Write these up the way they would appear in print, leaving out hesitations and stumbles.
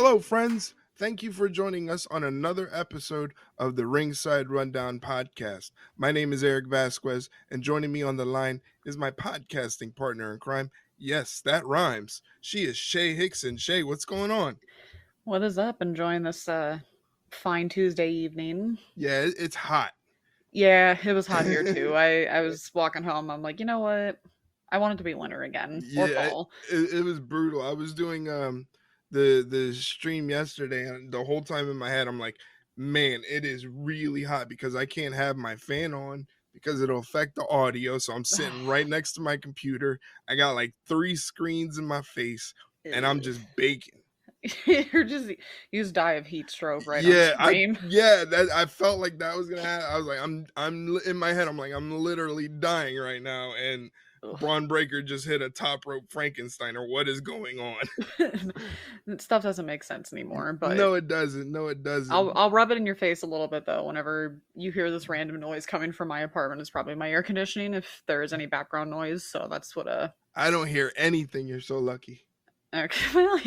Hello, friends. Thank you for joining us on another episode of the Ringside Rundown podcast. My name is Erik Vasquez, and joining me on the line is my podcasting partner in crime. Yes, that rhymes. She is Shay Hickson. Shay, what's going on? What is up? Enjoying this fine Tuesday evening. Yeah, it's hot. Yeah, it was hot here too. Yeah, I was walking home. I'm like, you know what? I want it to be winter again or it, fall. it was brutal. I was doing the stream yesterday, and the whole time in my head, I'm like, man, it is really hot because I can't have my fan on because it'll affect the audio. So I'm sitting right next to my computer. I got like 3 screens in my face, and I'm just baking. You're just you just die of heat stroke right on Yeah, stream. I felt like that was gonna happen. I was like, I'm in my head. I'm like, I'm literally dying right now, and Ugh. Braun Breaker just hit a top rope Frankenstein, or what is going on? Stuff doesn't make sense anymore. But No, it doesn't. No, it doesn't. I'll rub it in your face a little bit though. Whenever you hear this random noise coming from my apartment, it's probably my air conditioning if there is any background noise. So that's what I don't hear anything. You're so lucky. Okay, well,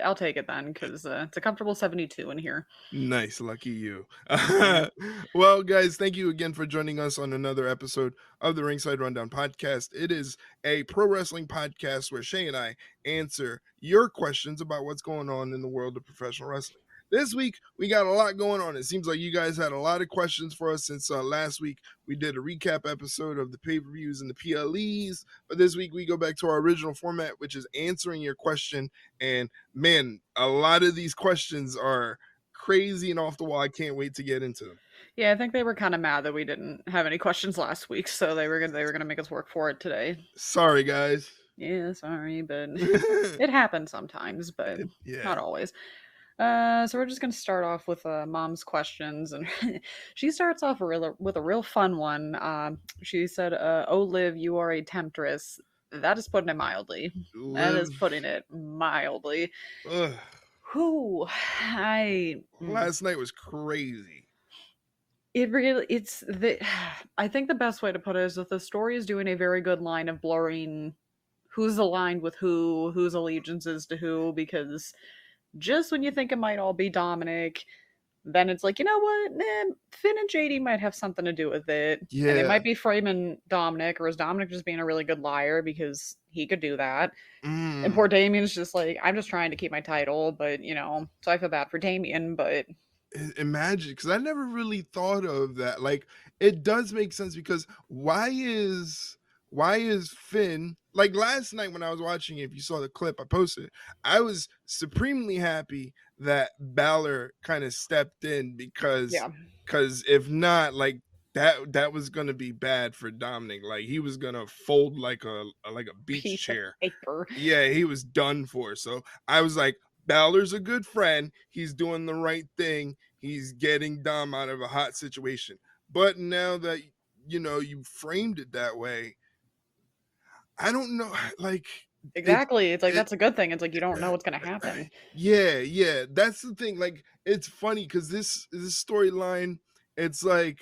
I'll take it then because it's a comfortable 72 in here. Nice, lucky you. Yeah. Well, guys, thank you again for joining us on another episode of the Ringside Rundown podcast. It is a pro wrestling podcast where Shay and I answer your questions about what's going on in the world of professional wrestling. This week, we got a lot going on. It seems like you guys had a lot of questions for us since last week. We did a recap episode of the pay-per-views and the PLEs. But this week, we go back to our original format, which is answering your question. And man, a lot of these questions are crazy and off the wall. I can't wait to get into them. Yeah, I think they were kind of mad that we didn't have any questions last week, so they were gonna make us work for it today. Sorry, guys. Yeah, sorry, but it happens sometimes, but Yeah. not always. So we're just gonna start off with mom's questions, and she starts off with a real fun one. She said, "Oh, Liv, you are a temptress." That is putting it mildly. That is Liv. putting it mildly. Ugh. Who Last night was crazy. it's the I think the best way to put it is that the story is doing a very good line of blurring who's aligned with who, whose allegiances to who, because just when you think it might all be Dominik, then it's like, you know what? Finn and JD might have something to do with it. Yeah. And they might be framing Dominik, or is Dominik just being a really good liar because he could do that? And poor Damien's just like, I'm just trying to keep my title, but, so I feel bad for Damien, but... Imagine, because I never really thought of that. Like, it does make sense because why is Finn, like last night when I was watching it, if you saw the clip I posted, I was supremely happy that Balor kind of stepped in because if not, like that was gonna be bad for Dominik. Like he was gonna fold like a beach piece chair. Of paper. Yeah, he was done for. So I was like, Balor's a good friend. He's doing the right thing. He's getting Dom out of a hot situation. But now that you framed it that way, I don't know. Like exactly, it's like that's a good thing. It's like you don't know what's gonna happen. Yeah, that's the thing. Like it's funny because this storyline, it's like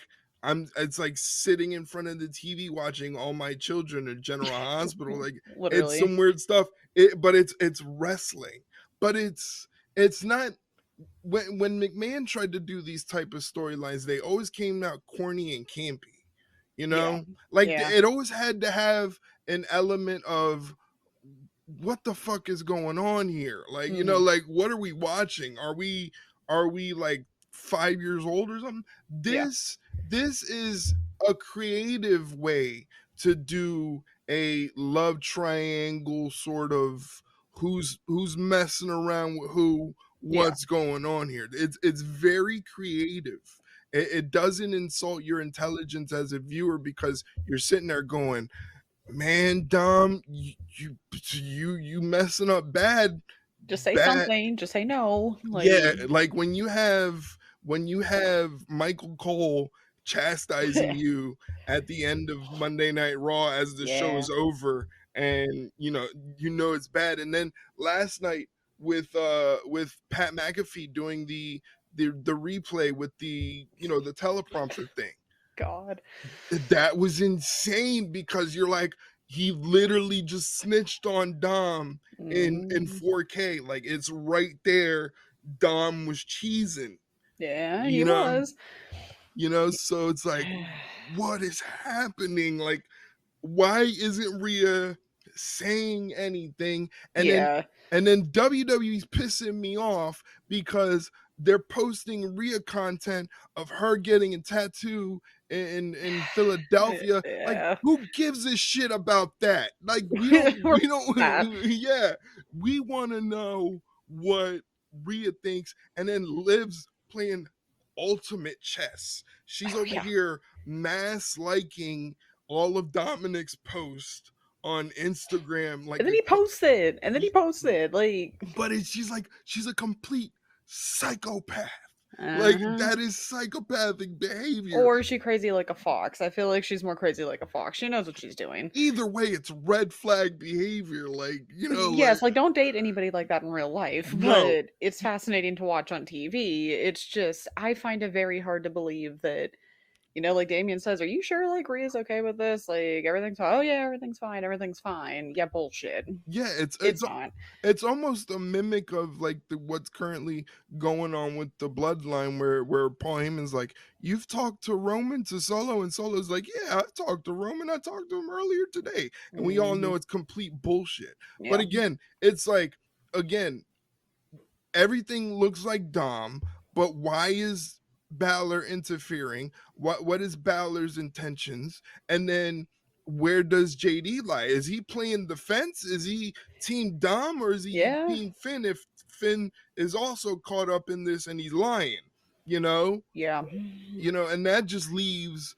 sitting in front of the TV watching All My Children or General Hospital. Like Literally. It's some weird stuff. But it's wrestling. But it's not. When McMahon tried to do these type of storylines, they always came out corny and campy. It always had to have an element of what the fuck is going on here? Like, like what are we watching? Are we like 5 years old or something? This is a creative way to do a love triangle sort of who's messing around with who, what's going on here. It's very creative. It doesn't insult your intelligence as a viewer because you're sitting there going, man, Dom, you messing up bad. Just say something. Just say no. Like when you have Michael Cole chastising you at the end of Monday Night Raw as the show is over, and it's bad. And then last night with Pat McAfee doing the replay with the the teleprompter thing. God, That was insane because you're like, he literally just snitched on Dom in Mm. 4K. Like, it's right there. Dom was cheesing, Yeah, he you know, was. so it's like, what is happening? Like, why isn't Rhea saying anything? And then Yeah. WWE's pissing me off because they're posting Rhea content of her getting a tattoo in Philadelphia. Like, Yeah. who gives a shit about that? Like, We're we don't that. yeah, we want to know what Rhea thinks. And then Liv's playing ultimate chess. She's Oh, over yeah. here mass liking all of Dominik's posts on Instagram, like And then he posted. And then he posted. Like, but she's like, she's a complete psychopath. Like, uh-huh. that is psychopathic behavior. Or is she crazy like a fox? I feel like she's more crazy like a fox. She knows what she's doing. Either way, it's red flag behavior. Like, like, Yes, like don't date anybody like that in real life, no. but it's fascinating to watch on TV. It's just I find it very hard to believe that, like Damien says, "Are you sure like Rhea's okay with this? Like everything's fine." Oh yeah, everything's fine. Everything's fine. Yeah, bullshit. Yeah, It's not. it's almost a mimic of like what's currently going on with the bloodline, where Paul Heyman's like, you've talked to Roman, to Solo, and Solo's like, yeah, I talked to Roman, I talked to him earlier today, and we all Mhm. know it's complete bullshit. But Yeah. again, it's like, again, everything looks like Dom, but why is Balor interfering? What is Balor's intentions? And then where does JD lie? Is he playing the fence? Is he team Dom, or is he Yeah. team Finn if Finn is also caught up in this and he's lying? You know? Yeah. And that just leaves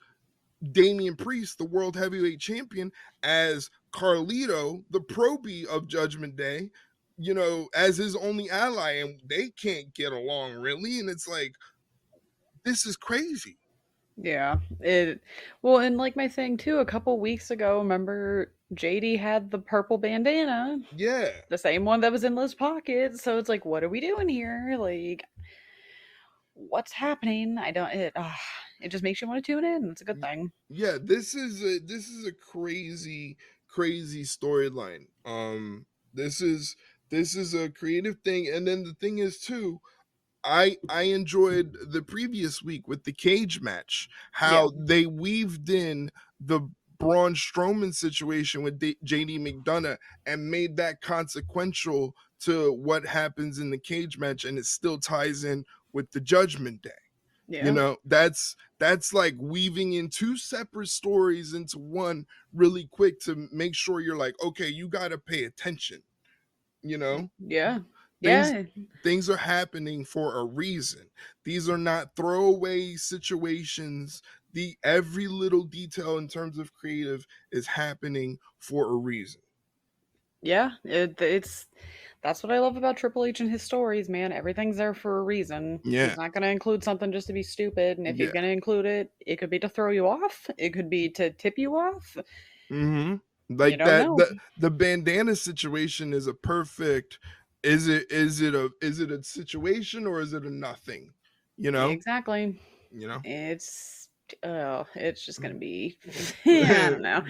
Damian Priest, the world heavyweight champion, as Carlito, the probie of Judgment Day, as his only ally, and they can't get along really. And it's like, this is crazy. Yeah. Well, and like my thing too, a couple weeks ago, remember JD had the purple bandana, Yeah. the same one that was in Liv's pocket. So it's like, what are we doing here? Like, what's happening? I don't. It just makes you want to tune in. It's a good thing. Yeah, this is a crazy storyline. This is a creative thing, and then the thing is too, I enjoyed the previous week with the cage match, Yeah. how they weaved in the Braun Strowman situation with JD McDonough and made that consequential to what happens in the cage match, and it still ties in with the Judgment Day. Yeah. That's like weaving in two separate stories into one really quick to make sure you're like, okay, you got to pay attention. You know, Yeah. things Yeah. things are happening for a reason. These are not throwaway situations. The every little detail in terms of creative is happening for a reason. Yeah. It's that's what I love about Triple H and his stories, man. Everything's there for a reason. Yeah. He's not going to include something just to be stupid, and if he's Yeah. going to include it, it could be to throw you off. It could be to tip you off. Mm-hmm. You Like don't that, know. the bandana situation is a perfect. Is it a situation, or is it a nothing? You know. Exactly. You know. It's just gonna be I don't know.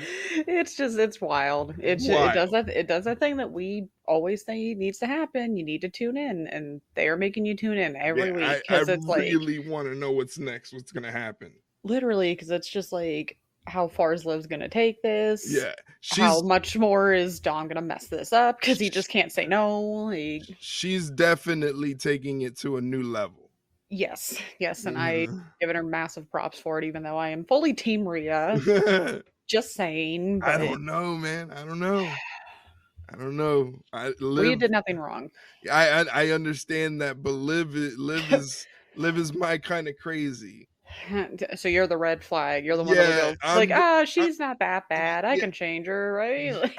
It's wild. It does Wild. that thing that we always say needs to happen. You need to tune in, and they are making you tune in every Yeah, week I because it's like really want to know what's next. What's gonna happen? literally because it's just like how far is Liv's gonna take this? Yeah, How she's much more is Dom gonna mess this up because he just can't say no? Like, she's definitely taking it to a new level. yes, yes, and I Mhm. given her massive props for it, even though I am fully Team Rhea. Just saying, I but don't know, man. I don't know. I don't know. I Rhea live. did nothing wrong. I understand that, but live is my kind of crazy. So you're the red flag. You're the one that'll Yeah, go like, she's not that bad. I yeah. can change her, right?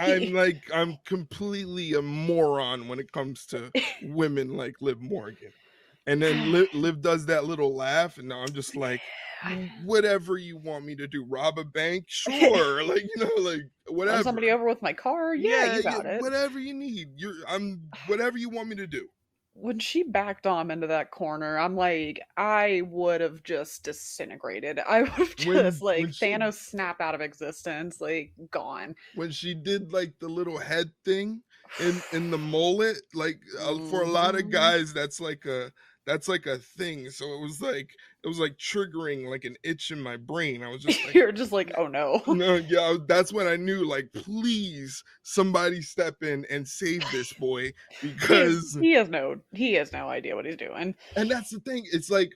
I'm completely a moron when it comes to women like Liv Morgan. And then Liv does that little laugh, and now I'm just like, whatever you want me to do, rob a bank, sure, like, like Run whatever. somebody over with my car. Yeah, Yeah, you yeah, got it. whatever you need. I'm whatever you want me to do. when she backed Dom into that corner, I'm like, I would have just disintegrated. I would have just When like she Thanos snap out of existence, like gone. when she did like the little head thing in the mullet, like for a lot of Hmm. guys that's like a thing. So it was like triggering like an itch in my brain. I was just like, You're just like, oh no. no, yeah, that's when I knew, like, please somebody step in and save this boy because He has no idea what he's doing. and that's the thing. It's like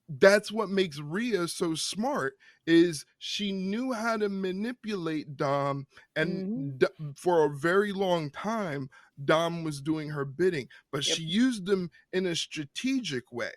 that's what makes Rhea so smart is she knew how to manipulate Dom and Hmm. for a very long time Dom was doing her bidding, but Yep. she used him in a strategic way.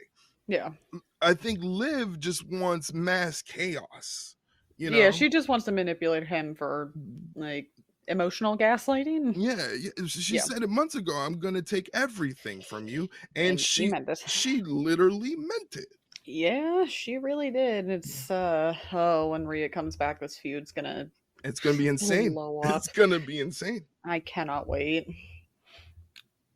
Yeah. I think Liv just wants mass chaos, you Yeah, know? she just wants to manipulate him for like emotional gaslighting. Yeah, she Yeah. said it months ago, "I'm gonna take everything from you," and And she meant it. she literally meant it. Yeah, she really did. It's oh, when Rhea comes back, this feud's gonna It's gonna be insane. blow up. It's gonna be insane. I cannot wait.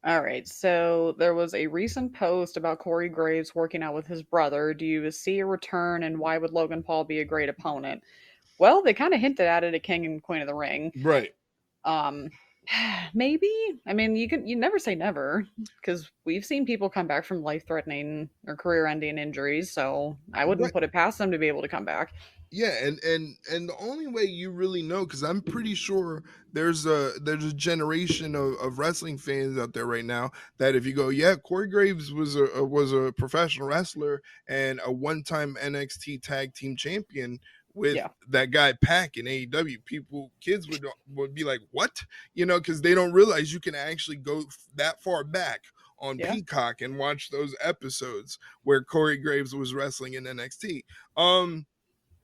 All right, so there was a recent post about Corey Graves working out with his brother. Do you see a return, and why would Logan Paul be a great opponent? Well, they kind of hinted at it at King and Queen of the Ring. Right. Um, maybe. I mean, you never say never because we've seen people come back from life-threatening or career-ending injuries. So I wouldn't Right. put it past them to be able to come back. Yeah, and the only way you really know, because I'm pretty sure there's a generation of wrestling fans out there right now that if you go, yeah, Corey Graves was a professional wrestler and a one-time NXT tag team champion with Yeah, that guy Pac in AEW, kids would be like, what? You know, because they don't realize you can actually go that far back on yeah, Peacock and watch those episodes where Corey Graves was wrestling in NXT.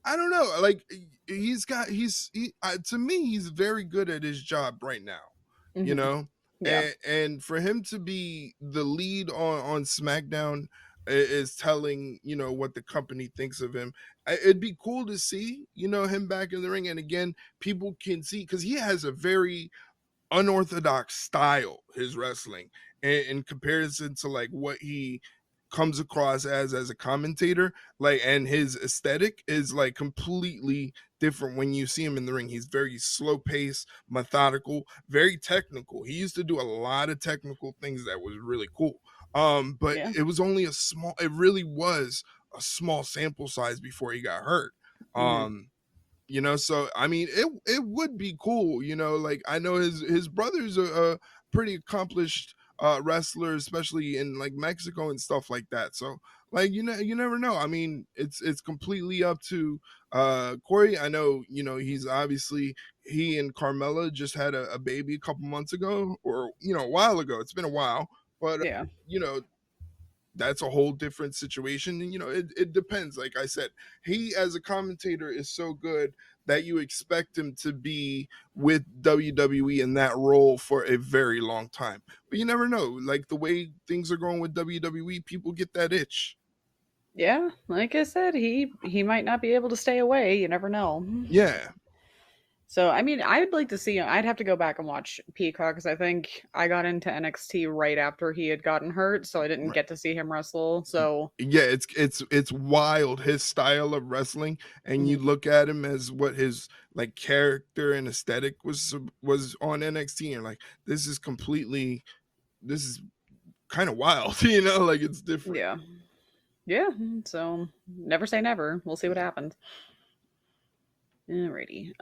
I don't know. Like to me, he's very good at his job right now. You hmm, know, yeah, and for him to be the lead on SmackDown is telling what the company thinks of him. It'd be cool to see him back in the ring, and again, people can see because he has a very unorthodox style, his wrestling, in comparison to like what he comes across as a commentator, like, and his aesthetic is like completely different when you see him in the ring. He's very slow paced, methodical, very technical. He used to do a lot of technical things that was really cool. But yeah, it was only it really was a small sample size before he got hurt. hmm, So I mean, it would be cool, like I know his brother's a pretty accomplished wrestler, especially in like Mexico and stuff like that. So like you never know. I mean, it's completely up to Corey. I know, he's obviously he and Carmella just had a baby a couple months ago, or a while ago. It's been a while, but yeah, you know that's a whole different situation. And it depends. Like I said, he as a commentator is so good that you expect him to be with WWE in that role for a very long time. But you never know. Like the way things are going with WWE, people get that itch. yeah. Like I said, he might not be able to stay away. You never know. Yeah. So, I mean, I'd like to see. I'd have to go back and watch Peacock because I think I got into NXT right after he had gotten hurt, so I didn't Right. get to see him wrestle. So, Yeah, it's wild his style of wrestling, and you mhm, look at him as what his like character and aesthetic was on NXT, and like this is kind of wild, like it's different. yeah, yeah. So, never say never. We'll see what Yeah. happens. Alrighty.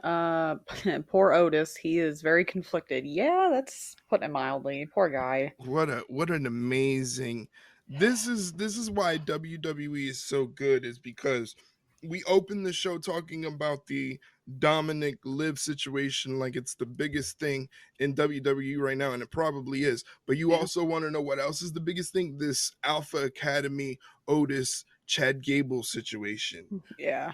Poor Otis. He is very conflicted. Yeah, that's putting it mildly. Poor guy. What an amazing this is why WWE is so good, is because we opened the show talking about the Dominik Liv situation like it's the biggest thing in WWE right now, and it probably is. But you Yeah, also want to know what else is the biggest thing? This Alpha Academy Otis Chad Gable situation. yeah,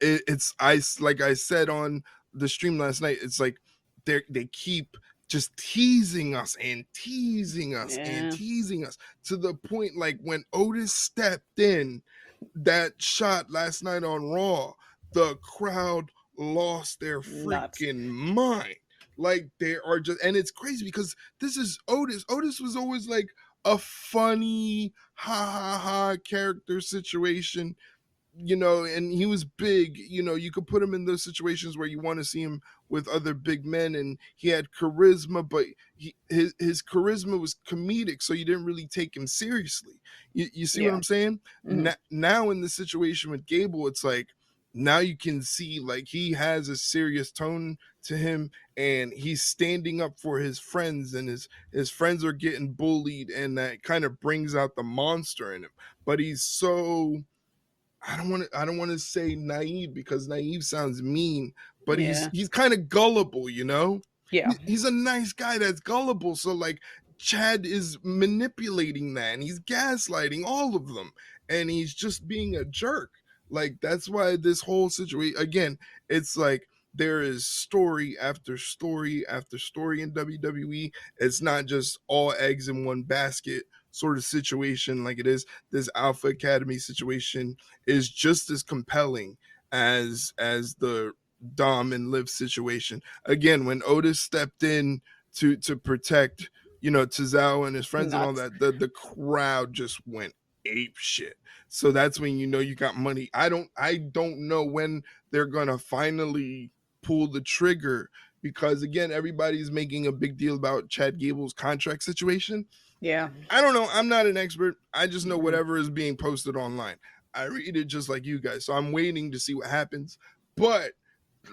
It's like I said on the stream last night, it's like they keep just teasing us and teasing us and yeah. teasing us to the point like when Otis stepped in that shot last night on Raw, the crowd lost their Nuts. freaking mind. Like they are just, and it's crazy because this is Otis. Otis was always like a funny ha ha ha character situation, you know, and he was big. You know, you could put him in those situations where you want to see him with other big men, and he had charisma, but his charisma was comedic, so you didn't really take him seriously. You see what Yeah. I'm saying? Hmm. Now in the situation with Gable, it's like now you can see like he has a serious tone to him, and he's standing up for his friends, and his friends are getting bullied, and that kind of brings out the monster in him. But he's so, I don't want to say naive, because naive sounds mean, but Yeah. he's kind of gullible, you know? Yeah. He's a nice guy that's gullible. So like Chad is manipulating that, and he's gaslighting all of them, and he's just being a jerk. Like that's why this whole situation, again, it's like there is story after story after story in WWE. It's not just all eggs in one basket sort of situation like it is this Alpha Academy situation is just as compelling as the Dom and Liv situation. Again, when Otis stepped in to protect, you know, Tozawa and his friends and all Nuts. that, the crowd just went ape shit. So that's when you know you got money. I don't know when they're gonna finally pull the trigger, because again, everybody's making a big deal about Chad Gable's contract situation. Yeah. I don't know. I'm not an expert. I just know Mhm. whatever is being posted online. I read it just like you guys. So I'm waiting to see what happens. But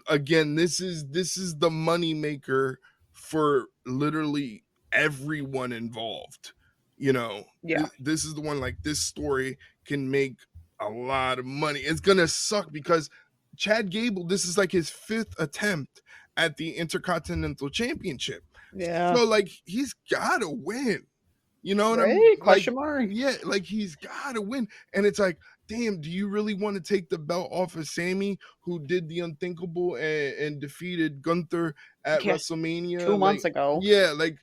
again, this is the money maker for literally everyone involved. You know, Yeah. this is the one, like this story can make a lot of money. It's gonna suck because Chad Gable, this is like his 5th attempt at the Intercontinental Championship. Yeah. So like he's gotta win. You know what I'm Right? like? Question mark. Yeah, like he's got to win. And it's like, damn, do you really want to take the belt off of Sammy, who did the unthinkable and defeated Gunther at Yeah. WrestleMania? 2 months Like, ago. yeah, like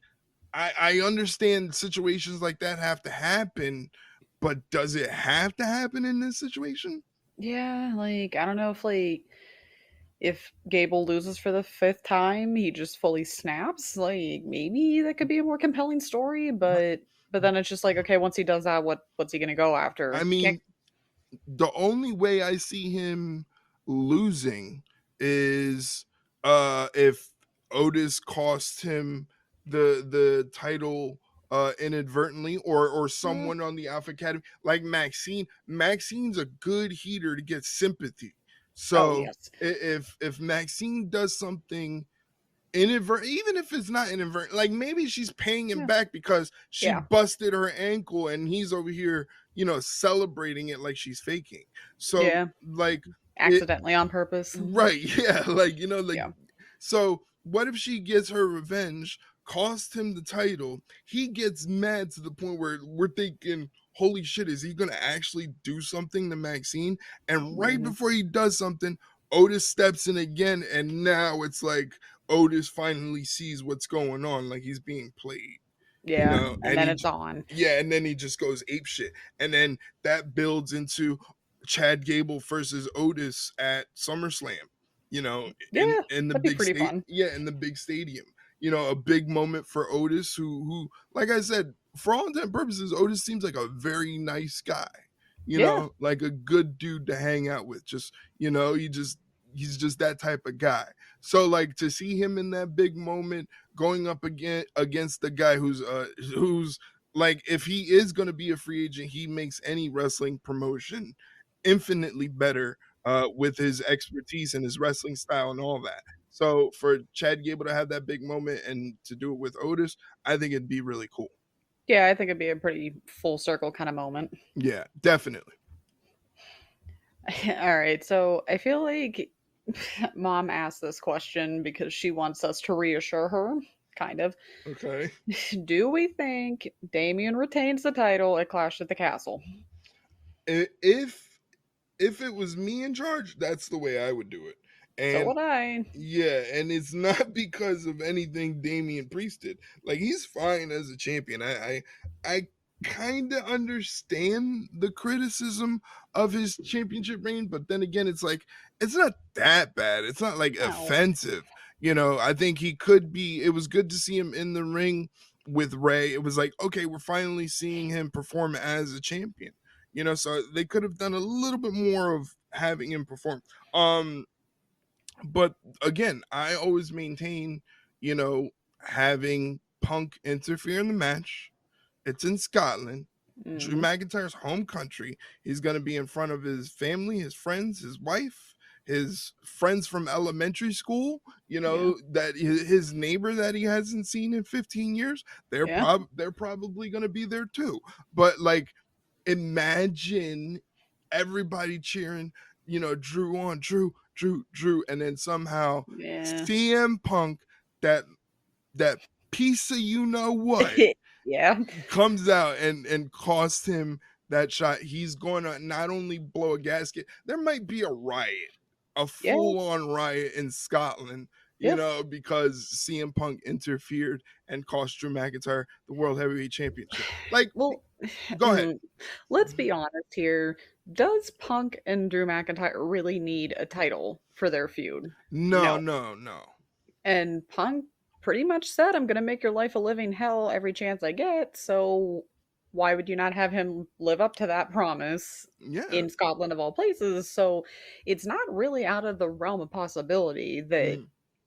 I understand situations like that have to happen, but does it have to happen in this situation? Yeah, like I don't know if Gable loses for the fifth time, he just fully snaps. Like maybe that could be a more compelling story, but then it's just like okay, once he does that, what's he gonna go I after? Can't. mean, the only way I see him losing is if Otis costs him the title inadvertently, or Mm. someone on the Alpha Academy like Maxine. Maxine's a good heater to get sympathy. Oh So yes. if Maxine does something inadvertent, even if it's not inadvertent, like maybe she's paying him Yeah. back because she Yeah. busted her ankle and he's over here, you know, celebrating it like she's faking. So Yeah. like it, Accidentally on purpose. right, yeah, like you know, like Yeah. so what if she gets her revenge, cost him the title, he gets mad to the point where we're thinking, holy shit, is he gonna actually do something to Maxine? And right Hmm. before he does something, Otis steps in again, and now it's like Otis finally sees what's going on, like he's being played, you Yeah. know, And then it's on. yeah, and then he just goes ape shit, and then that builds into Chad Gable versus Otis at SummerSlam, you know, Yeah. in the That'd be big pretty state, fun. yeah, in the big stadium, you know, a big moment for Otis, who, like I said, for all intent and purposes, Otis seems like a very nice guy, you Yeah. know, like a good dude to hang out with, just, you know, he's just that type of guy. So like to see him in that big moment going up again against the guy who's like, if he is going to be a free agent, he makes any wrestling promotion infinitely better with his expertise and his wrestling style and all that. So for Chad Gable to have that big moment and to do it with Otis, I think it'd be really cool. Yeah, I think it'd be a pretty full circle kind of moment. Yeah, definitely. All right, so I feel like mom asked this question because she wants us to reassure her, kind of. Okay. Do we think Damien retains the title at Clash at the Castle? If it was me in charge, that's the way I would do it. So And would I. yeah, and it's not because of anything Damian Priest did. Like he's fine as a champion. I kind of understand the criticism of his championship reign, but then again, it's like it's not that bad. It's not like No. offensive. You know, I think he could be. It was good to see him in the ring with Ray, it was like, okay, we're finally seeing him perform as a champion. So they could have done a little bit more of having him perform. But again, I always maintain, having Punk interfere in the match. It's in Scotland. Drew McIntyre's home country. He's going to be in front of his family, his friends, his wife, his friends from elementary school, that his neighbor that he hasn't seen in 15 years, they're probably going to be there too. But like, imagine everybody cheering, Drew on, Drew, and then somehow CM Punk, that piece of what comes out and cost him that shot. He's going to not only blow a gasket, there might be a riot, a full-on riot in Scotland, because CM Punk interfered and cost Drew McIntyre the World Heavyweight Championship. Like, well, go ahead. Let's be honest here. Does Punk and Drew McIntyre really need a title for their feud? No. And Punk pretty much said, I'm going to make your life a living hell every chance I get. So why would you not have him live up to that promise in Scotland of all places? So it's not really out of the realm of possibility that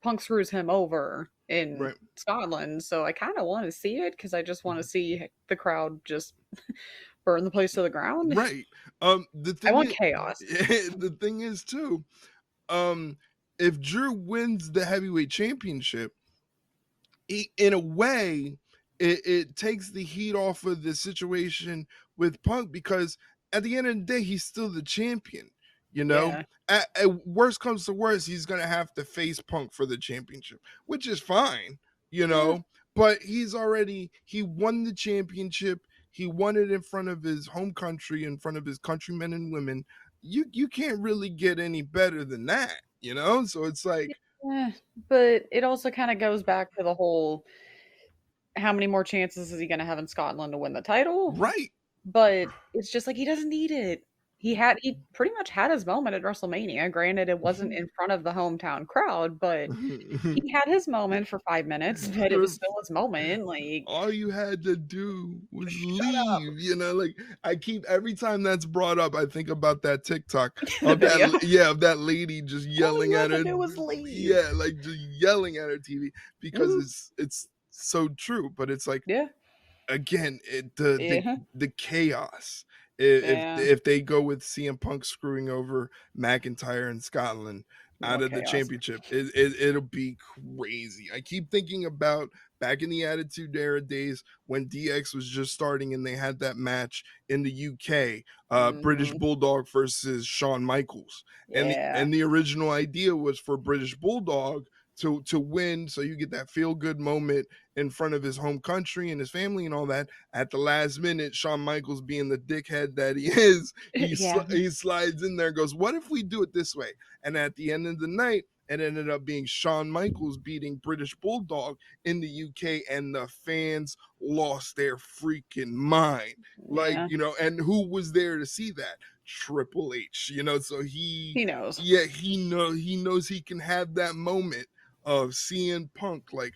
Punk screws him over in Scotland. So I kind of want to see it because I just want to see the crowd just burn the place to the ground. Right. I want chaos. The thing is too, if Drew wins the heavyweight championship, in a way, it takes the heat off of the situation with Punk, because at the end of the day, he's still the champion. At worst comes to worst, he's gonna have to face Punk for the championship, which is fine. But he won the championship. He won it in front of his home country, in front of his countrymen and women. You can't really get any better than that, So it's like, but it also kind of goes back to the whole, how many more chances is he going to have in Scotland to win the title? Right. But it's just like, he doesn't need it. He pretty much had his moment at WrestleMania. Granted, it wasn't in front of the hometown crowd, but he had his moment for 5 minutes, but it was still his moment. Like, all you had to do was leave, like, every time that's brought up, I think about that TikTok of that lady just yelling at her. It was leave. Yeah, like just yelling at her TV, because it's so true. But it's like, again, the chaos. If they go with CM Punk screwing over McIntyre in Scotland out of the championship, it'll be crazy. I keep thinking about back in the Attitude Era days when DX was just starting and they had that match in the UK, British Bulldog versus Shawn Michaels. And the original idea was for British Bulldog to win, so you get that feel-good moment in front of his home country and his family and all that. At the last minute, Shawn Michaels, being the dickhead that he is, he slides in there and goes, what if we do it this way? And at the end of the night, it ended up being Shawn Michaels beating British Bulldog in the UK, and the fans lost their freaking mind. Like, and who was there to see that? Triple H, so he knows. Yeah, he knows he can have that moment of seeing Punk, like,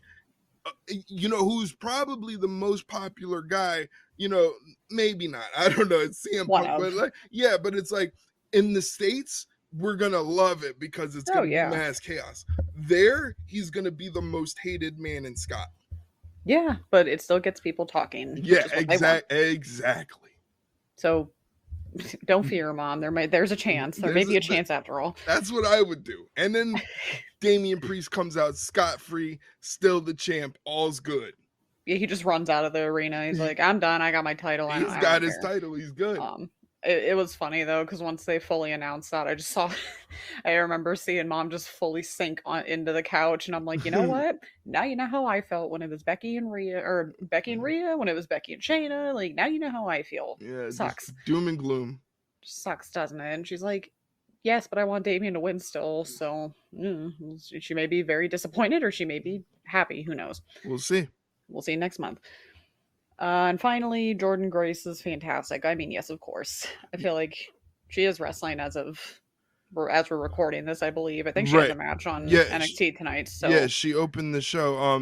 who's probably the most popular guy, maybe not, I don't know, it's CM Punk, but like, but it's like, in the States, we're gonna love it because it's gonna be mass chaos. There, he's gonna be the most hated man in Scotland. Yeah, but it still gets people talking. Yeah, exactly. So don't fear, Mom. There's a chance. There may be a chance after all. That's what I would do. And then Damian Priest comes out scot-free, still the champ, all's good. Yeah, he just runs out of the arena. He's like, I'm done. I got my title. He's got his title. He's good. It was funny though, because once they fully announced that, I remember seeing Mom just fully sink into the couch, and I'm like, you know what? Now you know how I felt when it was Becky and Rhea, when it was Becky and Shayna. Like, now you know how I feel. Yeah, sucks. Doom and gloom. Just sucks, doesn't it? And she's like, yes, but I want Damian to win still. So she may be very disappointed, or she may be happy. Who knows? We'll see. We'll see next month. And finally, Jordynne Grace is fantastic. I mean, yes, of course. I feel like she is wrestling as we're recording this, I believe. I think she has a match on NXT tonight. So yeah, she opened the show.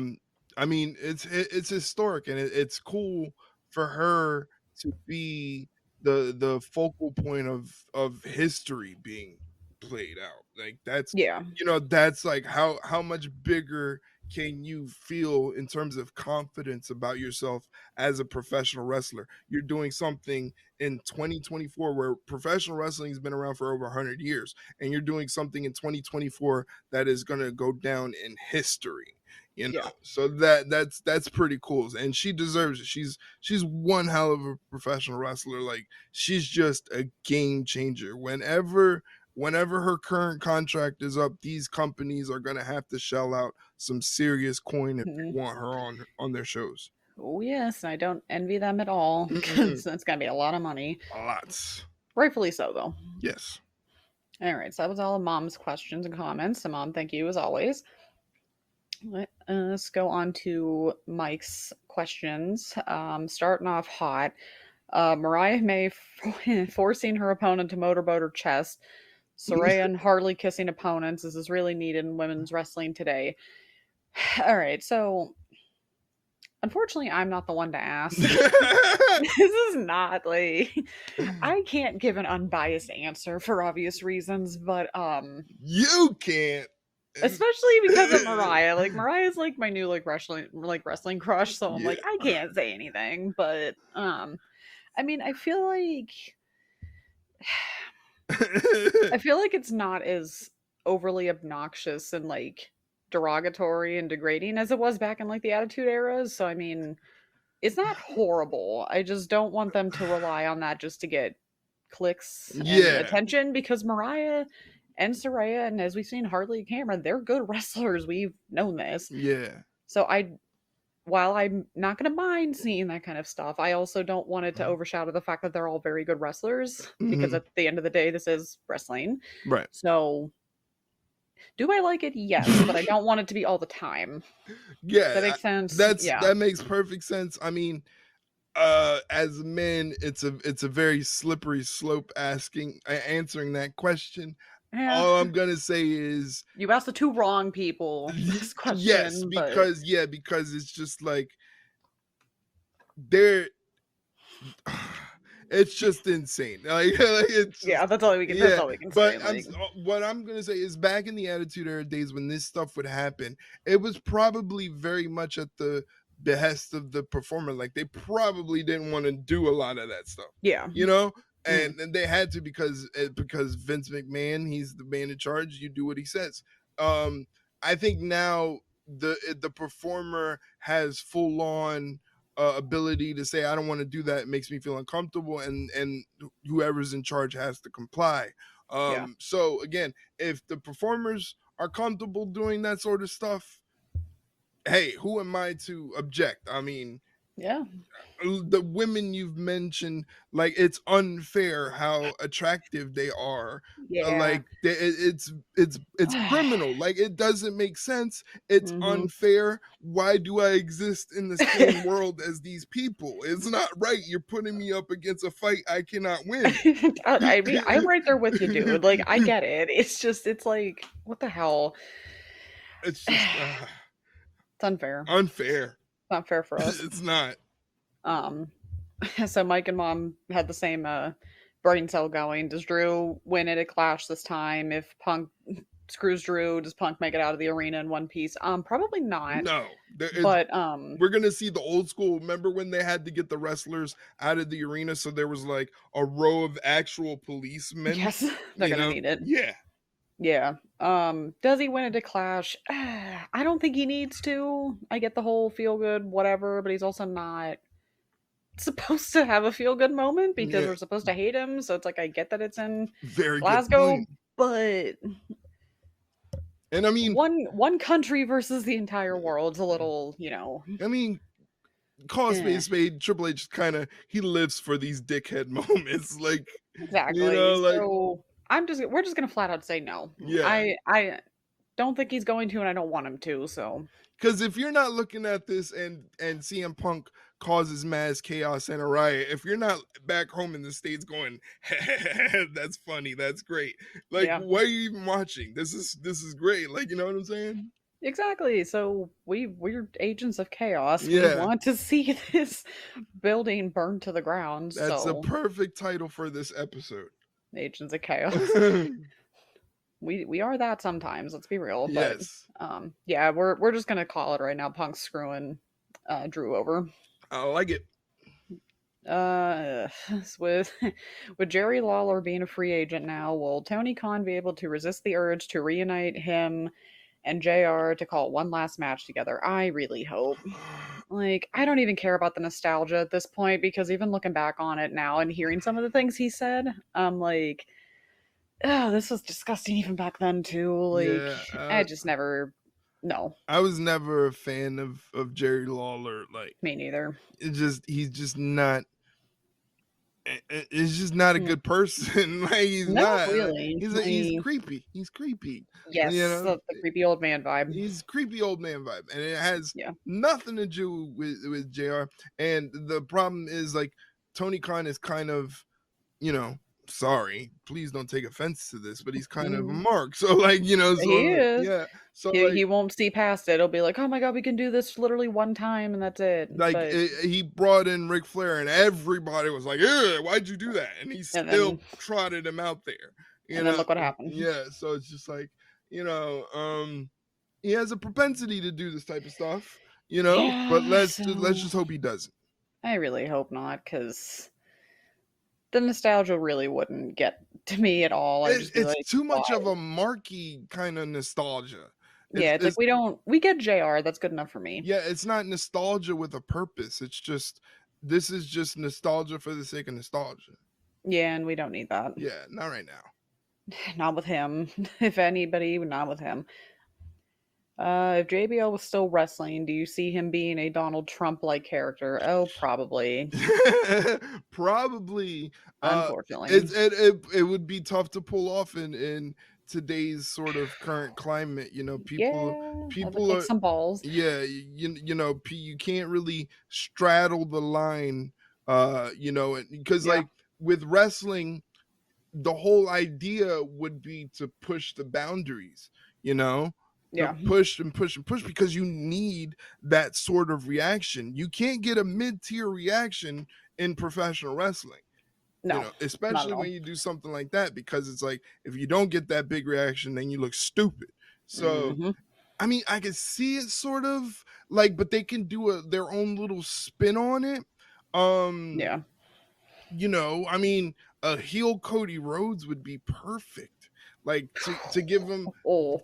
I mean, it's historic, and it's cool for her to be the focal point of history being played out. Like that's Yeah. that's like how much bigger can you feel in terms of confidence about yourself as a professional wrestler? You're doing something in 2024 where professional wrestling has been around for over 100 years, and you're doing something in 2024 that is going to go down in history. Yeah. So that's pretty cool, and she deserves it. She's one hell of a professional wrestler. Like, she's just a game changer. Whenever her current contract is up, these companies are gonna have to shell out some serious coin if Mhm. they want her on their shows. Oh, yes. I don't envy them at all Mm-mm-mm. because that's going to be a lot of money. Lots. Rightfully so, though. Yes. All right. So that was all of Mom's questions and comments. So, Mom, thank you as always. Let us go on to Mike's questions. Starting off hot. Mariah May forcing her opponent to motorboat her chest. Saraya and Harley kissing opponents. This is really needed in women's wrestling today. All right, so unfortunately, I'm not the one to ask. This is not like I can't give an unbiased answer for obvious reasons, but You can't. especially because of Mariah. Like Mariah's like my new wrestling crush, so I'm Yeah. like I can't say anything, but I mean, I feel like it's not as overly obnoxious and like derogatory and degrading as it was back in like the Attitude Eras. So I mean, it's not horrible. I just don't want them to rely on that just to get clicks and Yeah. attention because Mariah and Saraya and as we've seen Harley and Cameron, they're good wrestlers. We've known this. Yeah. So while I'm not going to mind seeing that kind of stuff, I also don't want it to overshadow the fact that they're all very good wrestlers because Mhm. at the end of the day, this is wrestling. Right. So, do I like it? Yes, but I don't want it to be all the time. Does that Yeah, make sense? Yeah. that makes perfect sense. I mean, as men, it's a very slippery slope answering that question. Yeah. All I'm gonna say is You asked the two wrong people this yes, question, but because it's just like they're it's just insane. Like, it's yeah, just, that's yeah. all we can say. But Like, what I'm gonna say is, back in the Attitude Era days when this stuff would happen, it was probably very much at the behest of the performer. Like, they probably didn't want to do a lot of that stuff, yeah. you know. Mm, And they had to because Vince McMahon, he's the man in charge. You do what he says. I think now the performer has full on ability to say, I don't want to do that, it makes me feel uncomfortable, and whoever's in charge has to comply. yeah. So again, if the performers are comfortable doing that sort of stuff, hey, who am I to object? I mean, Yeah. the women you've mentioned, like, it's unfair how attractive they are. Yeah. Like, it's criminal. Like, it doesn't make sense. It's Mhm. unfair. Why do I exist in the same world as these people? It's not right. You're putting me up against a fight I cannot win. I mean, I'm right there with you, dude. Like, I get it. It's like, what the hell? It's just It's unfair. unfair. It's not fair for us. It's not. Um, so Mike and Mom had the same brain cell going. Does Drew win at a Clash this time? If Punk screws Drew, does Punk make it out of the arena in one piece? Probably not. No, But we're gonna see the old school. Remember when they had to get the wrestlers out of the arena, so there was like a row of actual policemen? yes, they're gonna need it. Yeah. Yeah. Does he win at a Clash? I don't think he needs to. I get the whole feel good, whatever, but he's also not supposed to have a feel good moment because Yeah. we're supposed to hate him. So it's like I get that it's in Very good Glasgow, point. but And I mean, one country versus the entire world's a little, I mean, call a eh, spade. Triple H kind of, he lives for these dickhead moments. Like, exactly. like, So we're just gonna flat out say no. yeah. I don't think he's going to, and I don't want him to. So Because if you're not looking at this and CM Punk causes mass chaos and a riot, if you're not back home in the States going, that's funny, that's great. Like, yeah, why are you even watching? This is great. Like, you know what I'm saying? Exactly. So we're agents of chaos. We Yeah, want to see this building burned to the ground. that's a So perfect title for this episode. agents of chaos. We are that sometimes. Let's be real. But Yes, yeah, we're just gonna call it right now. Punk's screwing Drew over. I like it. Uh, with with Jerry Lawler being a free agent now, will Tony Khan be able to resist the urge to reunite him and JR to call one last match together? I really hope. Like, I don't even care about the nostalgia at this point because even looking back on it now and hearing some of the things he said, I'm like, oh, this was disgusting even back then too. Like, Yeah, I just never, no, I was never a fan of Jerry Lawler. Like, me neither. he's just not. He's just not a Mm, good person. Like, he's not not. Like, really. he's creepy. He's creepy. You Yes, know, the creepy old man vibe. he's creepy old man vibe, and it has Yeah. nothing to do with Jr. And the problem is, like, Tony Khan is kind of, you know, sorry, please don't take offense to this, but he's kind of a Mhm. mark. So, like, He so is. yeah, so He like. won't see past it. He'll be like, "Oh my god, we can do this literally one time and that's it." Like, But he brought in Ric Flair, and everybody was like, "Yeah, why'd you do that?" And he and still then trotted him out there. look what happened. Yeah. So it's just like, he has a propensity to do this type of stuff, But Yeah, let's so just hope he doesn't. I really hope not, because the nostalgia really wouldn't get to me at all. I'd just be It's like, too why? much of a marky kind of nostalgia. Yeah, it's like It's we get JR, that's good enough for me. Yeah, it's not nostalgia with a purpose. It's just this is just nostalgia for the sake of nostalgia. Yeah, and we don't need that. Yeah, not right now. Not with him. If anybody, not with him. If JBL was still wrestling, do you see him being a Donald Trump like character? Oh, probably. Probably. Unfortunately. It would be tough to pull off in today's sort of current climate. Yeah, that would People take are some balls. yeah, you can't really straddle the line, because Yeah, like with wrestling, the whole idea would be to push the boundaries, to yeah. push and push and push because you need that sort of reaction. You can't get a mid-tier reaction in professional wrestling, No, not at especially all. when you do something like that, because it's like if you don't get that big reaction, then you look stupid. So, Hmm. I mean, I can see it sort of like, but they can do their own little spin on it. Um, Yeah. I mean, a heel Cody Rhodes would be perfect. Like to give him Oh.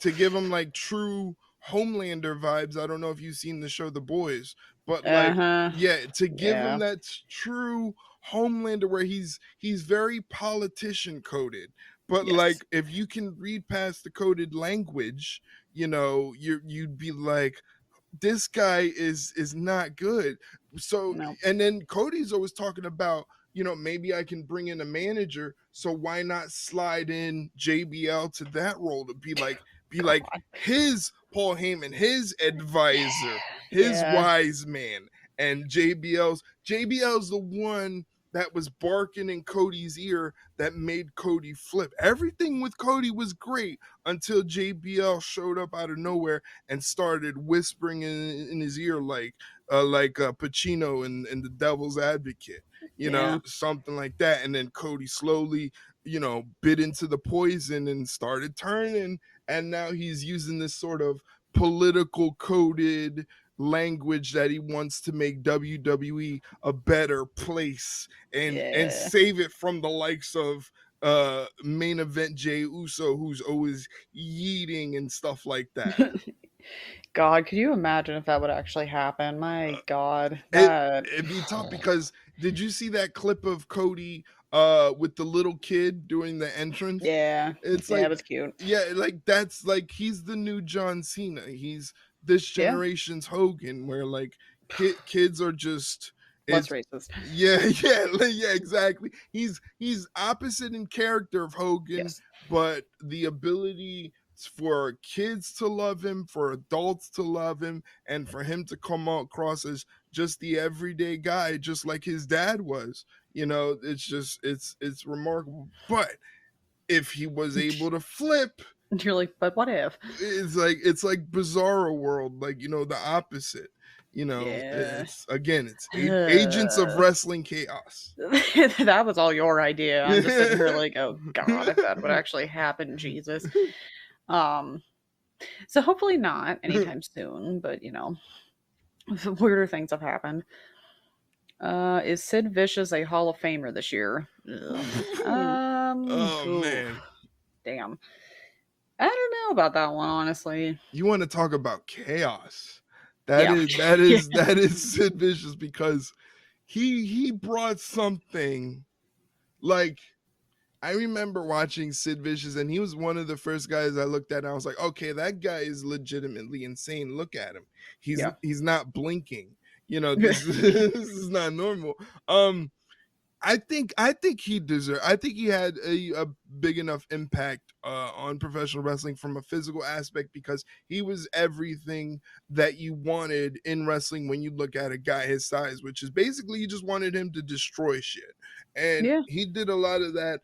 like true Homelander vibes. I don't know if you've seen the show The Boys, but Uh like, huh. yeah, to give him Yeah. that true Homelander where he's very politician coded. But Yes. like if you can read past the coded language, you'd be like, this guy is not good. So, No. and then Cody's always talking about, maybe I can bring in a manager. So why not slide in JBL to that role to be like God. his Paul Heyman, his advisor, his Yeah. wise man, and JBL's the one that was barking in Cody's ear that made Cody flip. Everything with Cody was great until JBL showed up out of nowhere and started whispering in his ear like Pacino in The Devil's Advocate, Yeah. something like that. And then Cody slowly, bit into the poison and started turning. And now he's using this sort of political coded language that he wants to make WWE a better place and Yeah. save it from the likes of main event Jey Uso, who's always yeeting and stuff like that. God, could you imagine if that would actually happen? My God, it that. it'd be tough because did you see that clip of Cody with the little kid doing the entrance? Yeah. It's Yeah, it like, was cute. yeah, like that's like he's the new John Cena. He's this Yeah. generation's Hogan, where like kids are just Less it's racist. yeah, yeah, exactly. He's opposite in character of Hogan, Yes. but the ability for kids to love him, for adults to love him, and for him to come across as just the everyday guy, just like his dad was. It's just it's remarkable. But if he was able to flip, You're like, but what if? It's like Bizarro World, like, the opposite. Yeah. It's agents of wrestling chaos. That was all your idea. I'm just sitting here like, oh god, if that would actually happen, Jesus. Um, so hopefully not anytime soon, but weirder things have happened. Is Sid Vicious a Hall of Famer this year? Oh Ooh, man, damn. I don't know about that one, honestly. you want to talk about chaos? That Yeah. is that Yeah. is that is Sid Vicious, because he brought something. Like, I remember watching Sid Vicious, and he was one of the first guys I looked at, and I was like, okay, that guy is legitimately insane. Look at him. Yeah. He's not blinking. This this is not normal. I think he deserved. I think he had a big enough impact on professional wrestling from a physical aspect, because he was everything that you wanted in wrestling when you look at a guy his size, which is basically you just wanted him to destroy shit, and Yeah. he did a lot of that.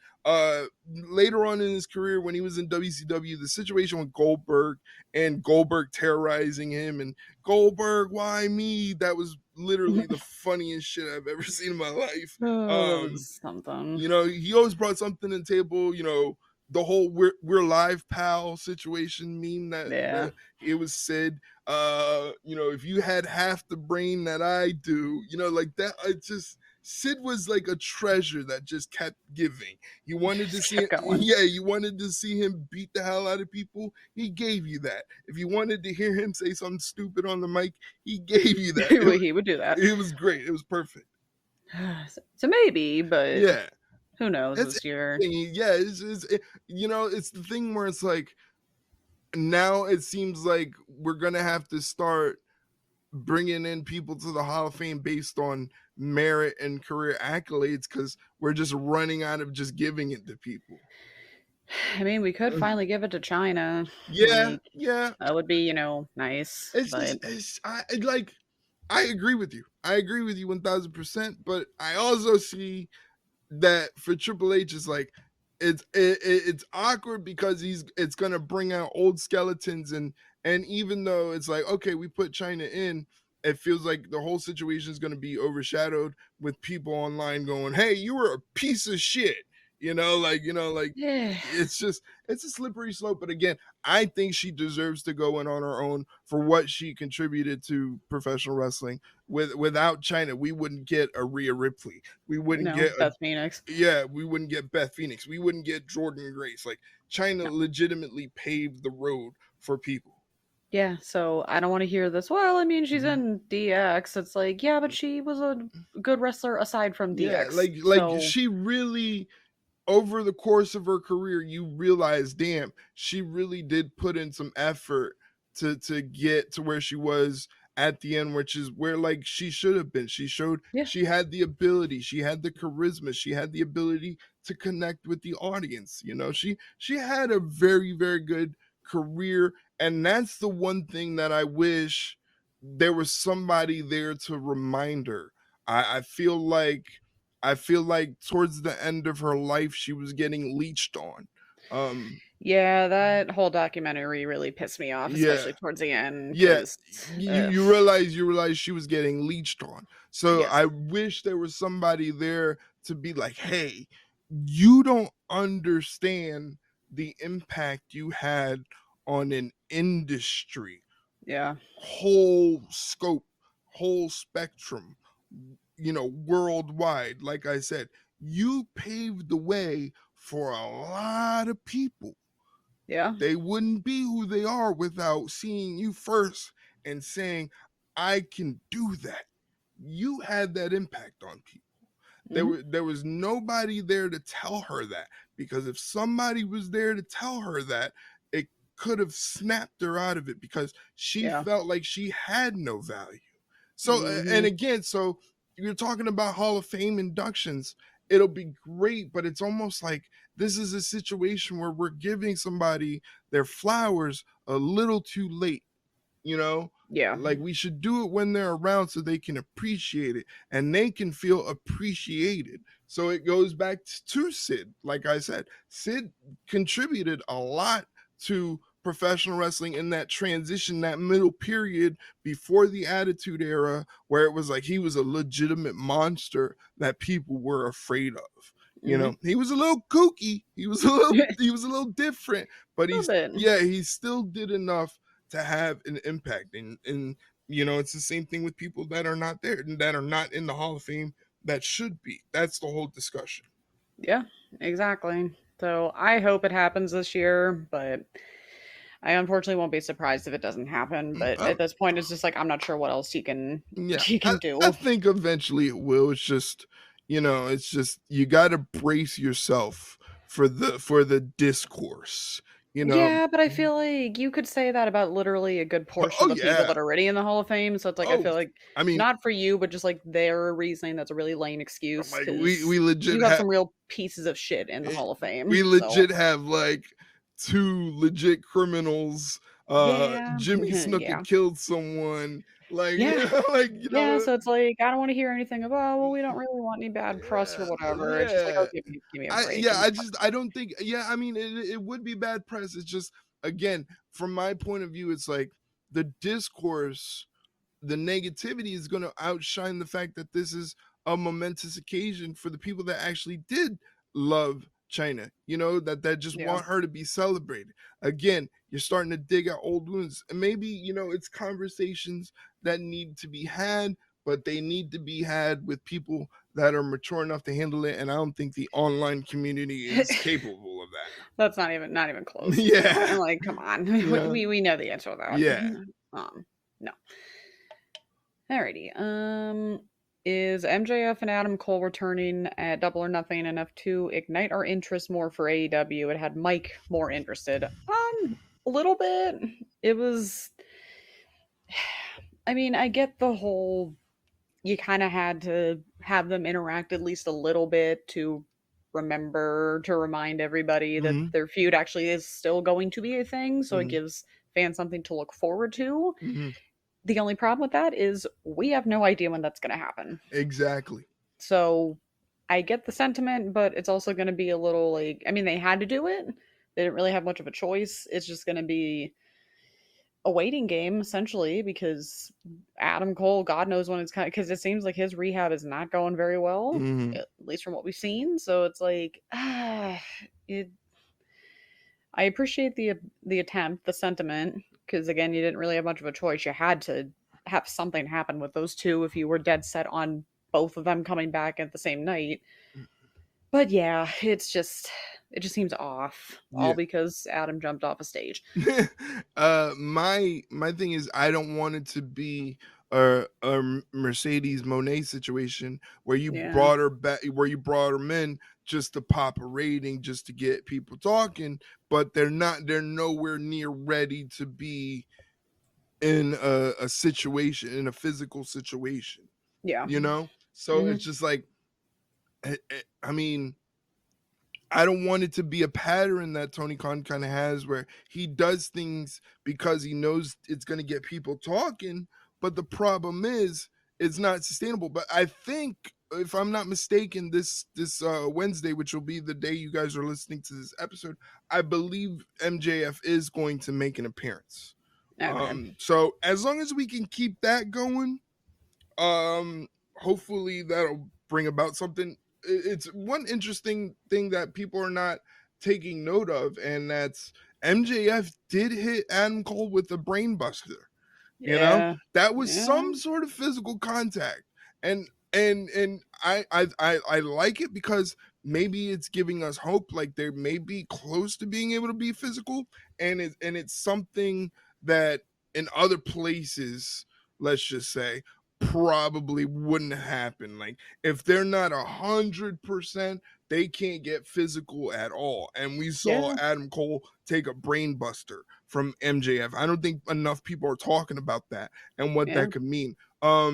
Later on in his career, when he was in WCW, the situation with Goldberg and Goldberg terrorizing him, and Goldberg, why me? That was literally the funniest shit I've ever seen in my life. Oh, that was something. He always brought something to the table. The whole "we're live, pal" situation meme Yeah. that it was said. If you had half the brain that I do, like that. Sid was like a treasure that just kept giving. You wanted to Just see kept it, going. yeah, you wanted to see him beat the hell out of people. He gave you that. If you wanted to hear him say something stupid on the mic, he gave you that. He would do that. It was great. It was perfect. So maybe, but Yeah. who knows It's this year? yeah, it's the thing where it's like, now it seems like we're gonna have to start bringing in people to the Hall of Fame based on merit and career accolades, because we're just running out of just giving it to people. I mean, we could finally give it to China. Yeah, Like, yeah. that would be, nice. It's just But I agree with you. I agree with you 1000%. But I also see that for Triple H, is like, it's awkward, because it's gonna bring out old skeletons, and even though it's like, okay, we put China in, it feels like the whole situation is gonna be overshadowed with people online going, "Hey, you were a piece of shit." Like yeah, it's a slippery slope. But again, I think she deserves to go in on her own for what she contributed to professional wrestling. Without China, we wouldn't get a Rhea Ripley. We wouldn't no, get Beth Phoenix. we wouldn't get Beth Phoenix. We wouldn't get Jordan Grace. Like, China No. legitimately paved the road for people. Yeah, so I don't want to hear this. Well, I mean, she's in DX. It's like, yeah, but she was a good wrestler aside from Yeah, DX. like So, she really, over the course of her career, you realize, damn, she really did put in some effort to get to where she was at the end, which is where, like, she should have been. She showed yeah, she had the ability, she had the charisma, she had the ability to connect with the audience. She had a very, very good career, and that's the one thing that I wish there was somebody there to remind her. I feel like towards the end of her life, she was getting leached on. Um, yeah, that whole documentary really pissed me off, yeah, especially towards the end, yeah. because, You realize she was getting leached on. So yes, I wish there was somebody there to be like, hey, you don't understand the impact you had on an industry, yeah, whole scope, whole spectrum, worldwide. Like I said, you paved the way for a lot of people. yeah, They wouldn't be who they are without seeing you first and saying, I can do that. You had that impact on people. hmm, There was nobody there to tell her that, because if somebody was there to tell her that, it could have snapped her out of it, because she yeah, felt like she had no value. So, and hmm, again, so you're talking about Hall of Fame inductions. It'll be great, but it's almost like this is a situation where we're giving somebody their flowers a little too late. you know yeah, like, we should do it when they're around, so they can appreciate it and they can feel appreciated. So it goes back to Sid. Like I said, Sid contributed a lot to professional wrestling in that transition, that middle period before the Attitude Era, where it was like he was a legitimate monster that people were afraid of. You know, he was a little kooky, he was a little different, but he still did enough to have an impact. And you know, it's the same thing with people that are not there, that are not in the Hall of Fame, that should be. That's the whole discussion. Yeah, exactly. So I hope it happens this year, but I unfortunately won't be surprised if it doesn't happen. But at this point, it's just like I'm not sure what else he can do. I think eventually it will. It's just, you know, it's just you got to brace yourself for the discourse. You know? Yeah, but I feel like you could say that about literally a good portion of the people that are already in the Hall of Fame. So it's like I feel like, I mean, not for you, but just like their reasoning. That's a really lame excuse. Like we legit you got some real pieces of shit in the Hall of Fame. We legit have like 2 legit criminals. Jimmy Snuka killed someone. Like, like, you know, so it's like I don't want to hear anything about, well, we don't really want any bad press or whatever. It's just like, okay, give me a break. I don't think, I mean, it would be bad press. It's just, again, from my point of view, it's like the discourse, the negativity is going to outshine the fact that this is a momentous occasion for the people that actually did love China, you know, that just want her to be celebrated. Again, you're starting to dig out old wounds, and maybe, you know, it's conversations that need to be had, but they need to be had with people that are mature enough to handle it. And I don't think the online community is capable of that. That's not even close. Yeah. Like, come on. We know the answer to that. Yeah. No. Alrighty. Is MJF and Adam Cole returning at Double or Nothing enough to ignite our interest more for AEW? It had Mike more interested. A little bit. It was, I mean, I get the whole, you kind of had to have them interact at least a little bit to remind everybody that their feud actually is still going to be a thing. So it gives fans something to look forward to. The only problem with that is we have no idea when that's going to happen. Exactly. So I get the sentiment, but it's also going to be a little like, I mean, they had to do it. They didn't really have much of a choice. It's just going to be a waiting game, essentially, because Adam Cole, God knows when it's because it seems like his rehab is not going very well, at least from what we've seen. So it's like, I appreciate the attempt, the sentiment, because again, you didn't really have much of a choice. You had to have something happen with those two if you were dead set on both of them coming back at the same night. But yeah, it just seems off, all because Adam jumped off a stage. My thing is, I don't want it to be a Mercedes Monet situation where you brought her back, where you brought them in just to pop a rating, just to get people talking, but they're nowhere near ready to be in a situation, in a physical situation. Yeah. You know? So it's just like, I mean, I don't want it to be a pattern that Tony Khan kind of has where he does things because he knows it's going to get people talking, but the problem is it's not sustainable. But I think, if I'm not mistaken, this Wednesday, which will be the day you guys are listening to this episode, I believe MJF is going to make an appearance. Okay. So as long as we can keep that going, hopefully that'll bring about something. It's one interesting thing that people are not taking note of, and that's MJF did hit Adam Cole with a brain buster. You know, that was some sort of physical contact, and I like it because maybe it's giving us hope, like they may be close to being able to be physical, and it's something that in other places, let's just say, probably wouldn't happen. Like if they're not 100%, they can't get physical at all. And we saw Adam Cole take a brain buster from MJF. I don't think enough people are talking about that and what that could mean. Are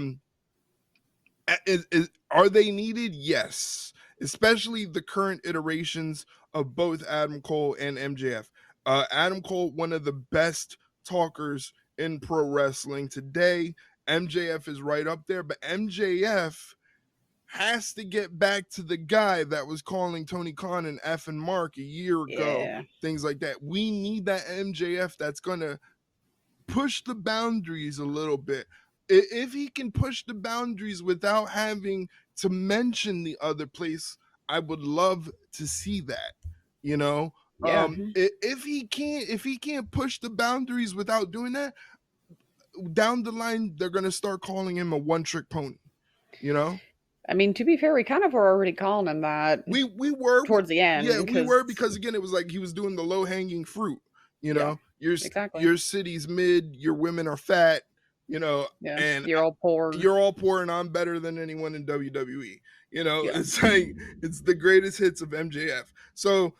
they needed? Yes, especially the current iterations of both Adam Cole and MJF. Adam Cole, one of the best talkers in pro wrestling today. MJF is right up there, but MJF has to get back to the guy that was calling Tony Khan an F and Mark a year ago, Yeah. things like that. We need that MJF that's going to push the boundaries a little bit. If he can push the boundaries without having to mention the other place, I would love to see that. You know, Yeah. if he can't push the boundaries without doing that, down the line they're gonna start calling him a one-trick pony. You know, I mean, to be fair, we kind of were already calling him that we were towards the end. yeah, we were, because again it was like he was doing the low-hanging fruit. You Yeah, know, exactly. your city's mid, your women are fat. You know, Yeah, and you're all poor. you're all poor, and I'm better than anyone in WWE. You know, Yeah. it's like it's the greatest hits of MJF. So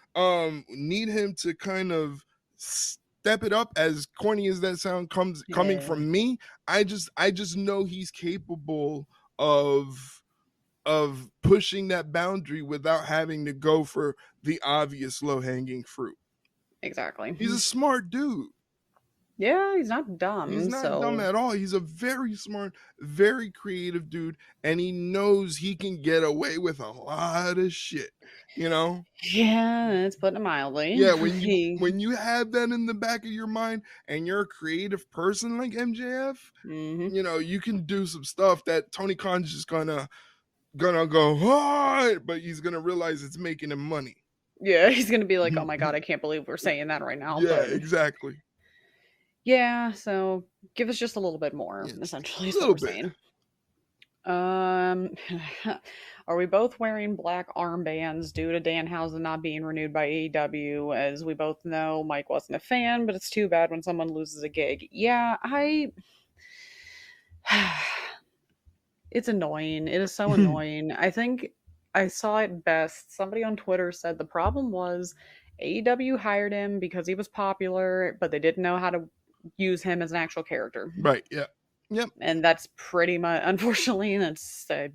need him to kind of step it up, as corny as that sound coming Yeah. from me. I just know he's capable of pushing that boundary without having to go for the obvious low-hanging fruit. Exactly. He's a smart dude. Yeah, he's not dumb. He's not dumb at all. He's a very smart, very creative dude, and he knows he can get away with a lot of shit. You know? Yeah, it's putting it mildly. Yeah, when you have that in the back of your mind and you're a creative person like MJF, you know, you can do some stuff that Tony Khan's just gonna go, what? But he's gonna realize it's making him money. Yeah, he's gonna be like, oh my god, I can't believe we're saying that right now. Yeah, But exactly. yeah, so give us just a little bit more, essentially, is what we're saying. Are we both wearing black armbands due to Danhausen not being renewed by AEW? As we both know, Mike wasn't a fan, but it's too bad when someone loses a gig. Yeah, it's annoying. It is so annoying. I think I saw it best. Somebody on Twitter said the problem was AEW hired him because he was popular, but they didn't know how to use him as an actual character. Right, yeah. Yep. And that's pretty much, unfortunately, I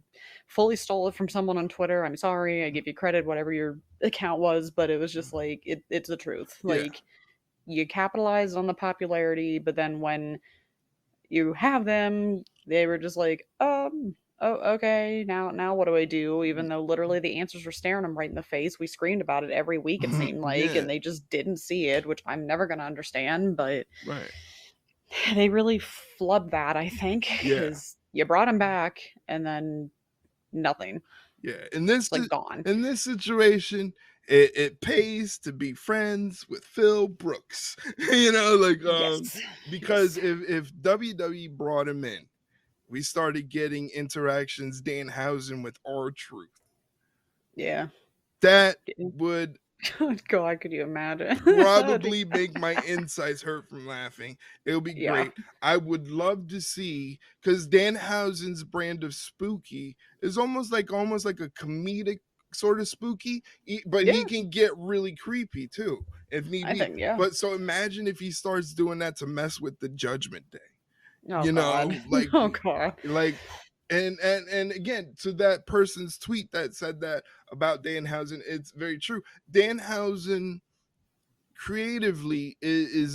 fully stole it from someone on Twitter. I'm sorry. I give you credit, whatever your account was, but it was just like, it's the truth. Like, you capitalized on the popularity, but then when you have them, they were just like, oh, okay, now what do I do? Even though literally the answers were staring them right in the face. We screamed about it every week, it seemed like, and they just didn't see it, which I'm never going to understand, but they really flubbed that, I think, because you brought him back and then nothing. Yeah, in this like gone. In this situation, it pays to be friends with Phil Brooks. You know, like because if WWE brought him in, we started getting interactions Danhausen with R-Truth. Yeah, that would. Oh God, could you imagine? Probably make my insides hurt from laughing. It'll be great. I would love to see, because Danhausen's brand of spooky is almost like a comedic sort of spooky, but he can get really creepy too if need be. Think, but so imagine if he starts doing that to mess with the Judgment Day. Oh, God. Know, like oh God, like. And again, to that person's tweet that said that about Danhausen, it's very true. Danhausen creatively is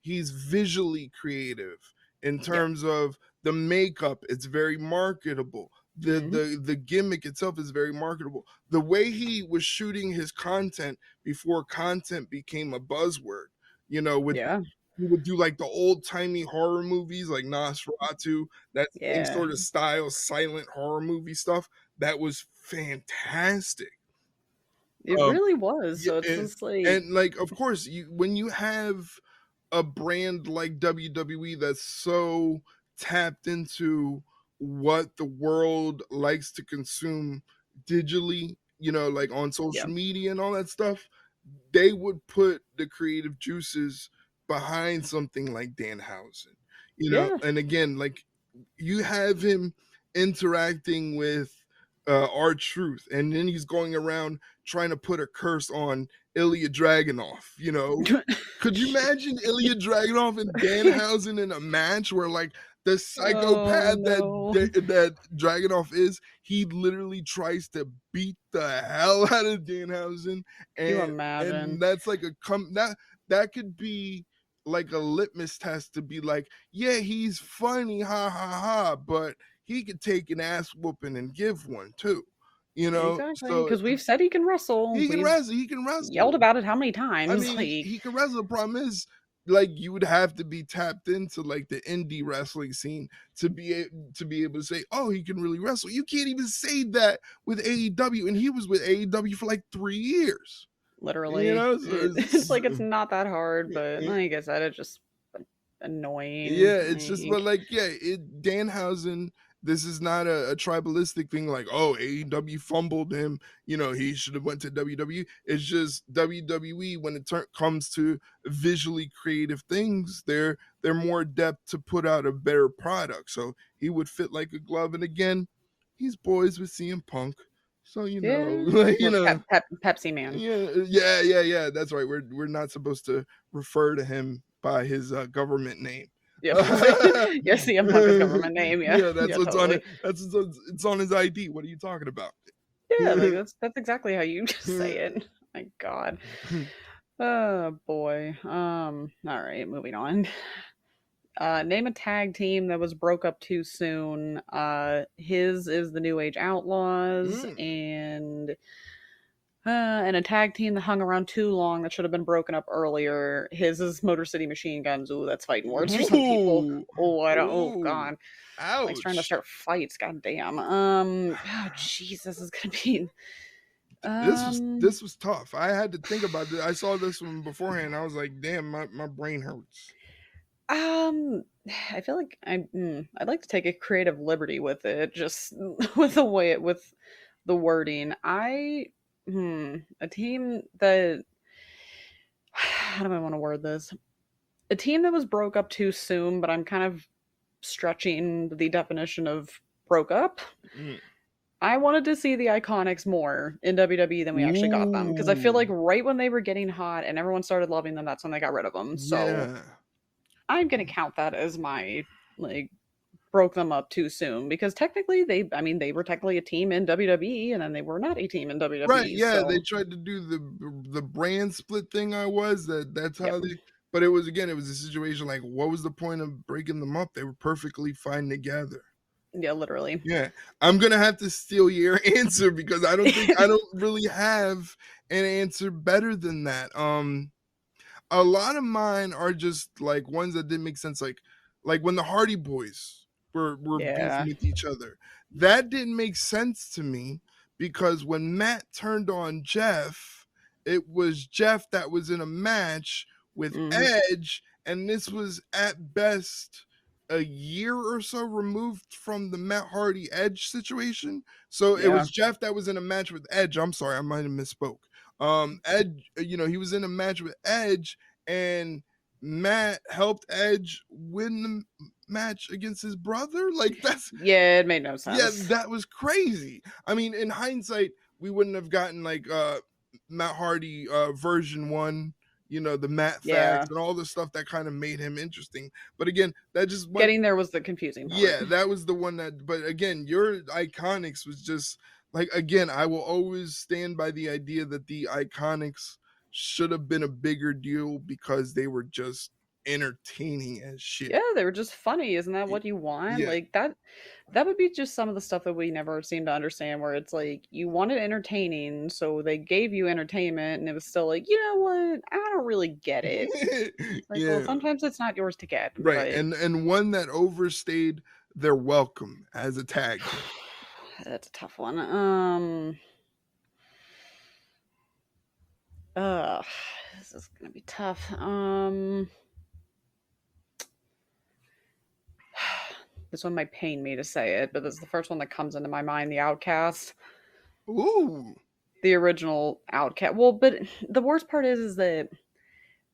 he's visually creative in terms of the makeup. It's very marketable. The gimmick itself is very marketable. The way he was shooting his content before content became a buzzword, you know, with he would do like the old-timey horror movies like Nosferatu, that same sort of style, silent horror movie stuff. That was fantastic. It really was. So it's just like, and like, of course, when you have a brand like WWE that's so tapped into what the world likes to consume digitally, you know, like on social media and all that stuff, they would put the creative juices behind something like Danhausen, you know. And again, like, you have him interacting with R-Truth, and then he's going around trying to put a curse on Ilya Dragunov, you know. Could you imagine Ilya Dragunov and Danhausen in a match where, like, the psychopath that Dragunov is, he literally tries to beat the hell out of Danhausen, and that's like that could be like a litmus test to be like, yeah, he's funny, ha ha ha, but he could take an ass whooping and give one too. You know, Exactly, so because we've said he can wrestle. he can We've wrestle. He can yelled wrestle. about it how many I times? mean, Like, he can wrestle. The problem is, like, you would have to be tapped into like the indie wrestling scene to be able to say, oh, he can really wrestle. You can't even say that with AEW, and he was with AEW for like 3 years. You literally, know, so it's like it's not that hard, but yeah, like I said, it's just annoying. yeah, it's just but Like, like Danhausen. This is not a tribalistic thing like, oh, AEW fumbled him, he should have went to WWE. It's just WWE when it comes to visually creative things, they're more adept to put out a better product. So he would fit like a glove. And again, he's boys with CM Punk. So yeah, like, well, Pepsi Man. yeah. That's right. We're not supposed to refer to him by his government name. Yeah, like, yeah, CM Punk is government name. Yeah, Yeah, that's yeah, what's on totally. it. It's on his ID. What are you talking about? Yeah, like that's exactly how you just say it. My God. Oh boy. All right, moving on. Name a tag team that was broke up too soon. His is the New Age Outlaws, Mm. and a tag team that hung around too long that should have been broken up earlier. His is Motor City Machine Guns. Ooh, that's fighting words for some people. Ooh, Oh, I don't. Oh ooh, God, like trying to ouch! start fights. God damn. Oh jeez, this is gonna be. Um. This was tough. I had to think about this. I saw this one beforehand. I was like, damn, my brain hurts. Um, I feel like I'd like to take a creative liberty with it, just with the way it with the wording. A team that how do I want to word this? A team that was broke up too soon, but I'm kind of stretching the definition of broke up. Mm. I wanted to see the Iconics more in WWE than we actually got them because I feel Ooh, like right when they were getting hot and everyone started loving them, that's when they got rid of them. So yeah. I'm gonna count that as my like broke them up too soon because technically they were technically a team in WWE and then they were not a team in Right, WWE. yeah, they So tried to do the brand split thing. That's yep, how they. But it was a situation like, what was the point of breaking them up? They were perfectly fine together. yeah, literally. Yeah, I'm gonna have to steal your answer because I don't really have an answer better than that. A lot of mine are just like ones that didn't make sense, like when the Hardy Boys were beefing Yeah, with each other. That didn't make sense to me because when Matt turned on Jeff, it was Jeff that was in a match with hmm, Edge, and this was at best a year or so removed from the Matt Hardy Edge situation. So it yeah, was Jeff that was in a match with Edge. I'm sorry, I might have misspoke. Edge, he was in a match with Edge, and Matt helped Edge win the match against his brother. Like that's yeah. It made no yeah, sense. that was crazy. I mean, in hindsight, we wouldn't have gotten like Matt Hardy version 1, the Matt Yeah, facts and all the stuff that kind of made him interesting. But again, that just went getting there was the confusing part. yeah, that was the one that but again, your Iconics was just like again, I will always stand by the idea that the Iconics should have been a bigger deal because they were just entertaining as shit. Yeah, they were just funny. Isn't that what you want? Yeah. Like that would be just some of the stuff that we never seem to understand where it's like you wanted entertaining, so they gave you entertainment and it was still like, you know what? I don't really get it. It's like, well, Yeah. sometimes it's not yours to get, Right. but And one that overstayed their welcome as a tag team. that's a tough one. Uh this is gonna be tough. This one might pain me to say it, but this is the first one that comes into my mind, the Outcast. Ooh. The original Outcast. Well, but the worst part is that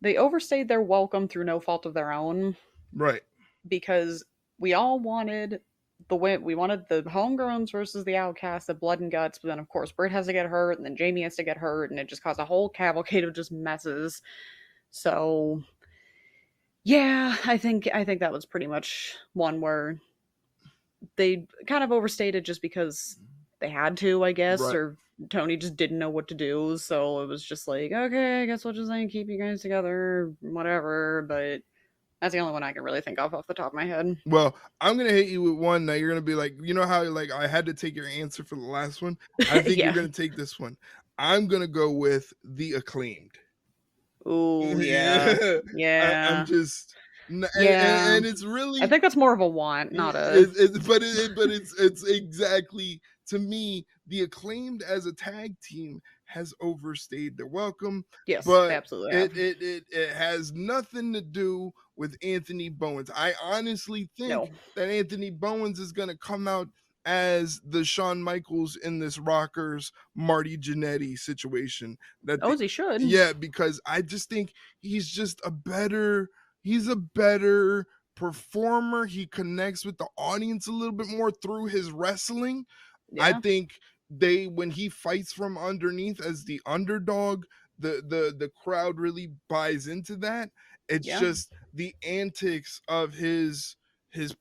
they overstayed their welcome through no fault of their own Right. because we all wanted the win. We wanted the homegrowns versus the Outcasts, the blood and guts. But then, of course, Britt has to get hurt, and then Jamie has to get hurt, and it just caused a whole cavalcade of just messes. So, yeah, I think that was pretty much one where they kind of overstated just because they had to, I guess, Right. or Tony just didn't know what to do. So it was just like, okay, I guess we'll just like keep you guys together, whatever. But That's the only one I can really think of off the top of my head. Well, I'm gonna hit you with one that you're gonna be like, you know how like I had to take your answer for the last one. I think you're Yeah. gonna take this one. I'm gonna go with the Acclaimed. Ooh, yeah. Yeah, I'm Yeah. just, Yeah. and it's I really, think that's more of a want, not a but it's exactly, to me, the Acclaimed as a tag team has overstayed their welcome, yes, they but absolutely it have. it it, it has nothing to do with Anthony Bowens. I honestly think No. that Anthony Bowens is going to come out as the Shawn Michaels in this Rockers Marty Jannetty situation. That Oh, as he should. Yeah, because I just think he's just he's a better performer. He connects with the audience a little bit more through his wrestling. I Yeah. think when he fights from underneath as the underdog, the crowd really buys into that. It's Yeah. just the antics of his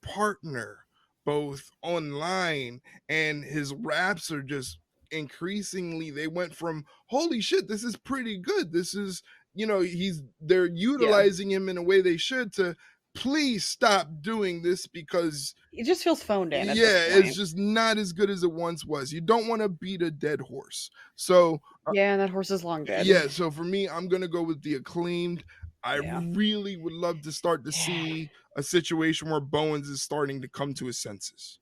partner, both online and his raps, are just increasingly, they went from holy shit, this is pretty good, this is, they're utilizing him in a way they should, to please stop doing this because It just feels phoned in at this yeah, it's point. just not as good as it once was. You don't want to beat a dead horse. So Yeah, and that horse is long dead. yeah, so for me, I'm gonna go with the Acclaimed. I Yeah. really would love to start to Yeah. see a situation where Bowens is starting to come to his senses.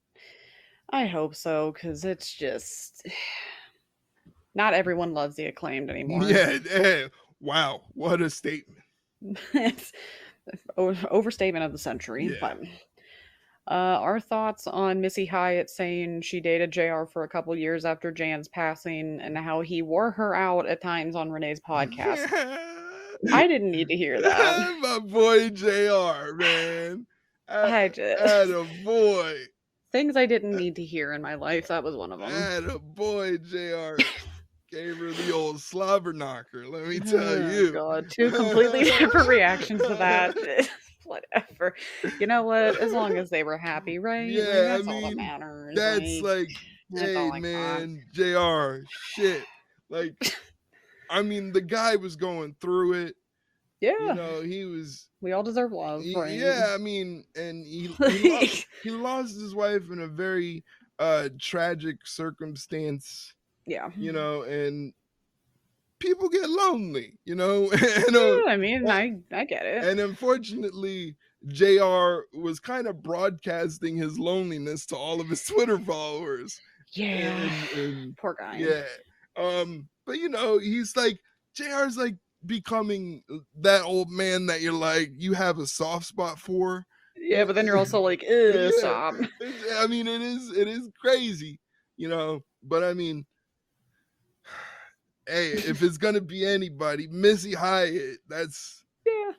I hope so, because it's just not everyone loves the Acclaimed anymore. Yeah, wow, what a statement. It's overstatement of the century. Yeah. But our thoughts on Missy Hyatt saying she dated JR for a couple years after Jan's passing and how he wore her out at times on Renee's podcast. I didn't need to hear that. My boy JR, man. I just Atta boy. things I didn't need to hear in my life. That was one of them. Atta boy, JR. Gave her the old slobber knocker, let me tell Oh you. God, two completely different reactions to that. Whatever. You know what? As long as they were happy, right? Like, Yeah, that's all that matters. that's like, that's hey all I got. man, JR, shit. Like, I mean, the guy was going through it. Yeah. He was. We all deserve love, right? Yeah, I mean, and he lost his wife in a very tragic circumstance. Yeah. And people get lonely, and, Yeah, I mean, I get it. and unfortunately, JR was kind of broadcasting his loneliness to all of his Twitter followers. Yeah. And poor guy. yeah. But he's like, JR's like becoming that old man that you're like, you have a soft spot for. Yeah, but then you're also like, stop. I mean, it is crazy, but I mean, hey, if it's gonna be anybody, Missy Hyatt, that's yeah,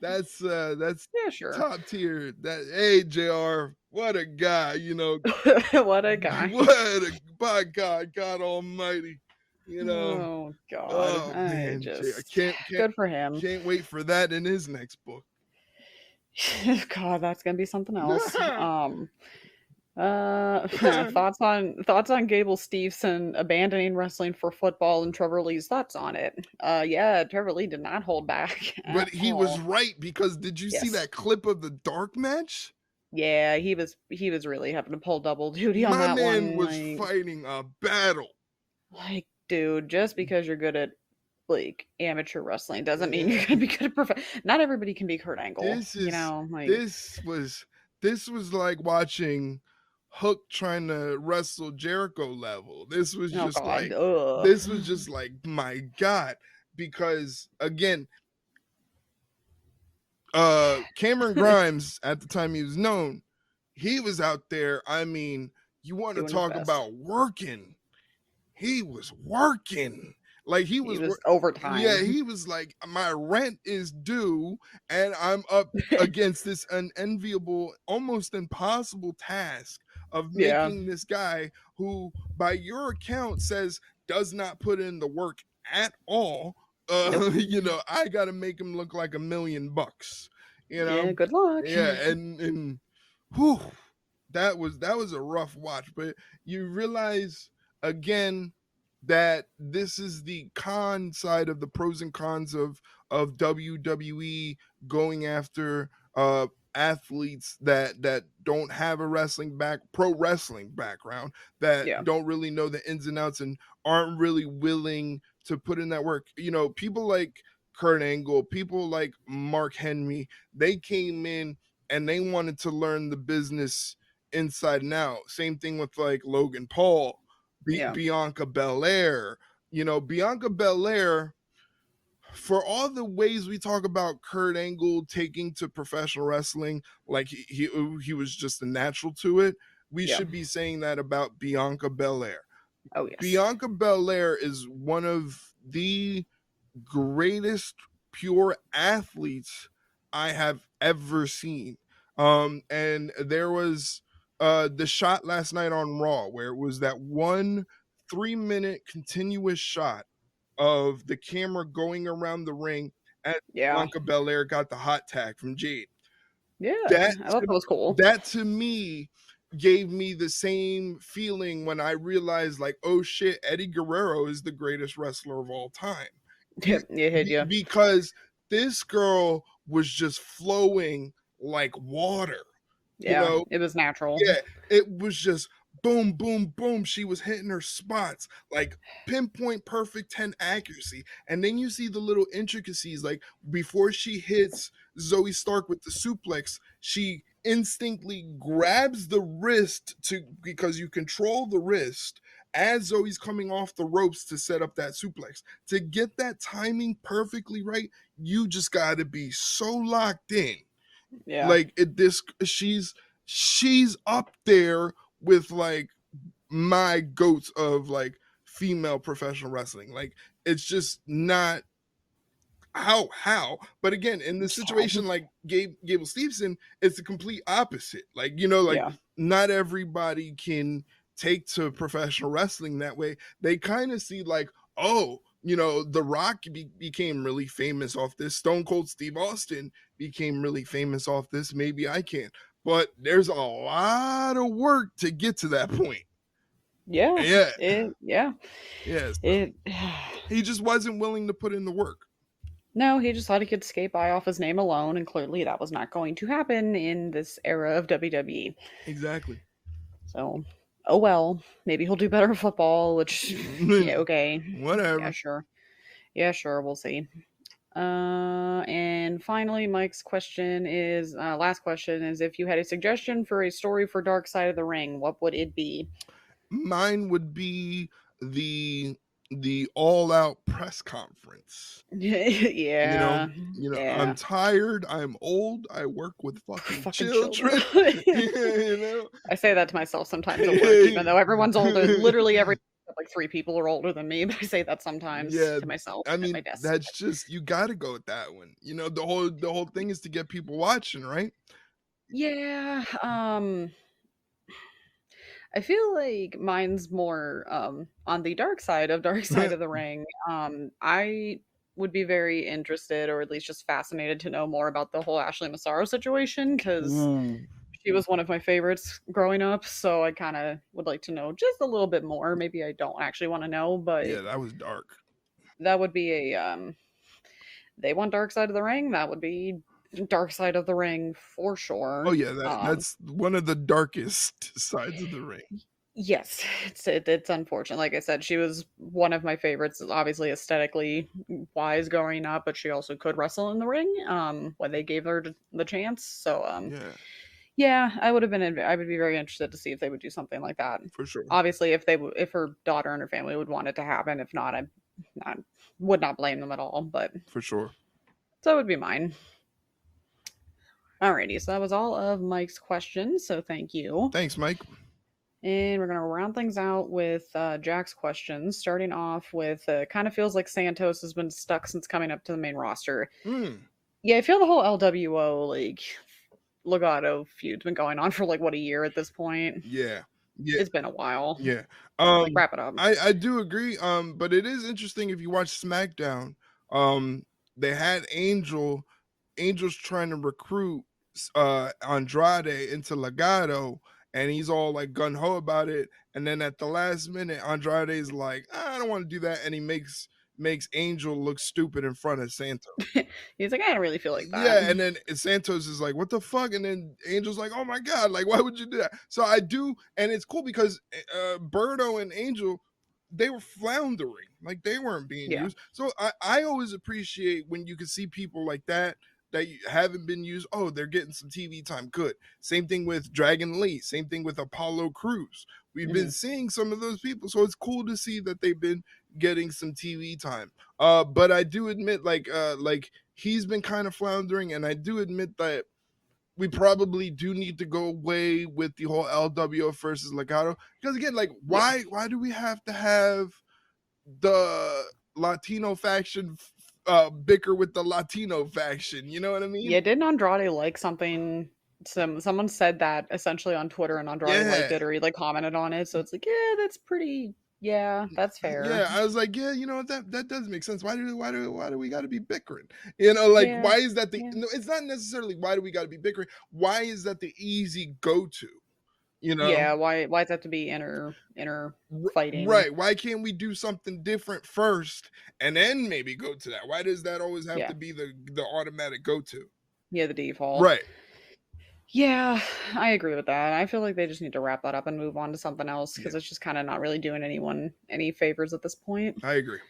sure. top tier. Hey, JR, what a guy, What a guy. By God Almighty, Oh God. Oh man, I can't good for him. Can't wait for that in his next book. God, that's gonna be something else. Thoughts on Gable Steveson abandoning wrestling for football and Trevor Lee's thoughts on it. Yeah, Trevor Lee did not hold back. But he was right, because did you see that clip of the dark match? Yeah, he was really having to pull double duty on that one. My man was fighting a battle. Like, dude, just because you're good at like amateur wrestling doesn't mean you're gonna be good at not everybody can be Kurt Angle. This was like watching Hook trying to wrestle Jericho level. This was just like my God, because again, Cameron Grimes, at the time he was known, he was out there. I mean, you want to talk about working? He was working. Like he was overtime. Yeah, he was like, my rent is due, and I'm up against this unenviable, almost impossible task of making this guy who, by your account, says does not put in the work at all. I got to make him look like $1 million. Yeah, good luck. Yeah, and whew, that was a rough watch. But you realize again that this is the con side of the pros and cons of WWE going after athletes that don't have a pro wrestling background, that Yeah. don't really know the ins and outs and aren't really willing to put in that work. People like Kurt Angle, people like Mark Henry, they came in and they wanted to learn the business inside and out. Same thing with like Logan Paul, Yeah. Bianca Belair. Bianca Belair, for all the ways we talk about Kurt Angle taking to professional wrestling, like he was just a natural to it, we Yeah. should be saying that about Bianca Belair. Oh yes. Bianca Belair is one of the greatest pure athletes I have ever seen. And there was the shot last night on Raw where it was that 3-minute continuous shot of the camera going around the ring as Yeah. Bianca Belair got the hot tag from Jade. Yeah. That I thought that was cool. that to me gave me the same feeling when I realized, like, oh shit, Eddie Guerrero is the greatest wrestler of all time. Yep, it hit you. Because this girl was just flowing like water. Yeah, it was natural. Yeah, it was just boom, boom, boom. She was hitting her spots, like pinpoint perfect 10 accuracy. And then you see the little intricacies, like before she hits Zoe Stark with the suplex, she instinctly grabs the wrist because you control the wrist as Zoe's coming off the ropes to set up that suplex. To get that timing perfectly right, you just got to be so locked in. Yeah. Like she's up there with like my goats of like female professional wrestling. Like it's just not how. But again, in the situation like Gable Stevenson, it's the complete opposite. Like, Yeah. not everybody can take to professional wrestling that way. They kind of see like, oh, The Rock became really famous off this. Stone Cold Steve Austin became really famous off this. Maybe I can. But there's a lot of work to get to that point. Yeah. Yeah. Yes. He just wasn't willing to put in the work. No, he just thought he could skate by off his name alone, and clearly that was not going to happen in this era of WWE. Exactly. So, oh well, maybe he'll do better in football, which, yeah, okay. Whatever. Yeah, sure. Yeah, sure, we'll see. And finally, Mike's question is, last question is, if you had a suggestion for a story for Dark Side of the Ring, what would it be? Mine would be the all out press conference. Yeah. Yeah. I'm tired, I'm old, I work with fucking children. I say that to myself sometimes at work, even though everyone's older. Literally like 3 people are older than me, but I say that sometimes to myself I mean, at my desk. That's just, you gotta go with that one. The whole thing is to get people watching, right? Yeah. I feel like mine's more on the dark side of the Ring. I would be very interested, or at least just fascinated, to know more about the whole Ashley Massaro situation, because she was one of my favorites growing up. So I kind of would like to know just a little bit more. Maybe I don't actually want to know, but yeah, that was dark. That would be a they want Dark Side of the Ring. That would be Dark Side of the Ring for sure. Oh yeah, that's one of the darkest sides of the ring. Yes, it's unfortunate. Like I said, she was one of my favorites, obviously aesthetically wise growing up, but she also could wrestle in the ring when they gave her the chance. So yeah, I would be very interested to see if they would do something like that. For sure. Obviously, if her daughter and her family would want it to happen. If not, I would not blame them at all. But for sure, so it would be mine. Alrighty, so that was all of Mike's questions. So thank you. Thanks, Mike. And we're going to round things out with Jack's questions, starting off with kind of feels like Santos has been stuck since coming up to the main roster. Yeah, I feel the whole LWO, like, Legado feud's been going on for, like, what, a year at this point? Yeah. It's been a while. Yeah. Like, wrap it up. I do agree. But it is interesting if you watch SmackDown. They had Angel's trying to recruit Andrade into Legado, and he's all like gung-ho about it. And then at the last minute, Andrade's like, I don't want to do that. And he makes makes Angel look stupid in front of Santos. He's like, I don't really feel like that. Yeah, and then Santos is like, "What the fuck?" And then Angel's like, "Oh my god, like why would you do that?" So I do, and it's cool because Birdo and Angel, they were floundering, like they weren't being Yeah. used. So I always appreciate when you can see people like that haven't been used. Oh, they're getting some TV time. Good. Same thing with Dragon Lee. Same thing with Apollo Crews. We've been seeing some of those people, so it's cool to see that they've been getting some TV time. But I do admit, like he's been kind of floundering, and I do admit that we probably do need to go away with the whole LWO versus Legado, because again, like why do we have to have the Latino faction bicker with the Latino faction? You know what I mean? Yeah, didn't Andrade like something? Someone said that essentially on Twitter, and Andrade liked it, or he like commented on it. So it's like, yeah, that's pretty. Yeah, that's fair. Yeah, I was like, yeah, you know that does make sense. Why do we got to be bickering? You know, like why is that no, it's not necessarily why do we got to be bickering. Why is that the easy go to? You know? Yeah, why does that have to be inner fighting? Right. Why can't we do something different first and then maybe go to that? Why does that always have to be the automatic go to? Yeah, the default. Right. Yeah, I agree with that. I feel like they just need to wrap that up and move on to something else, because it's just kind of not really doing anyone any favors at this point. I agree.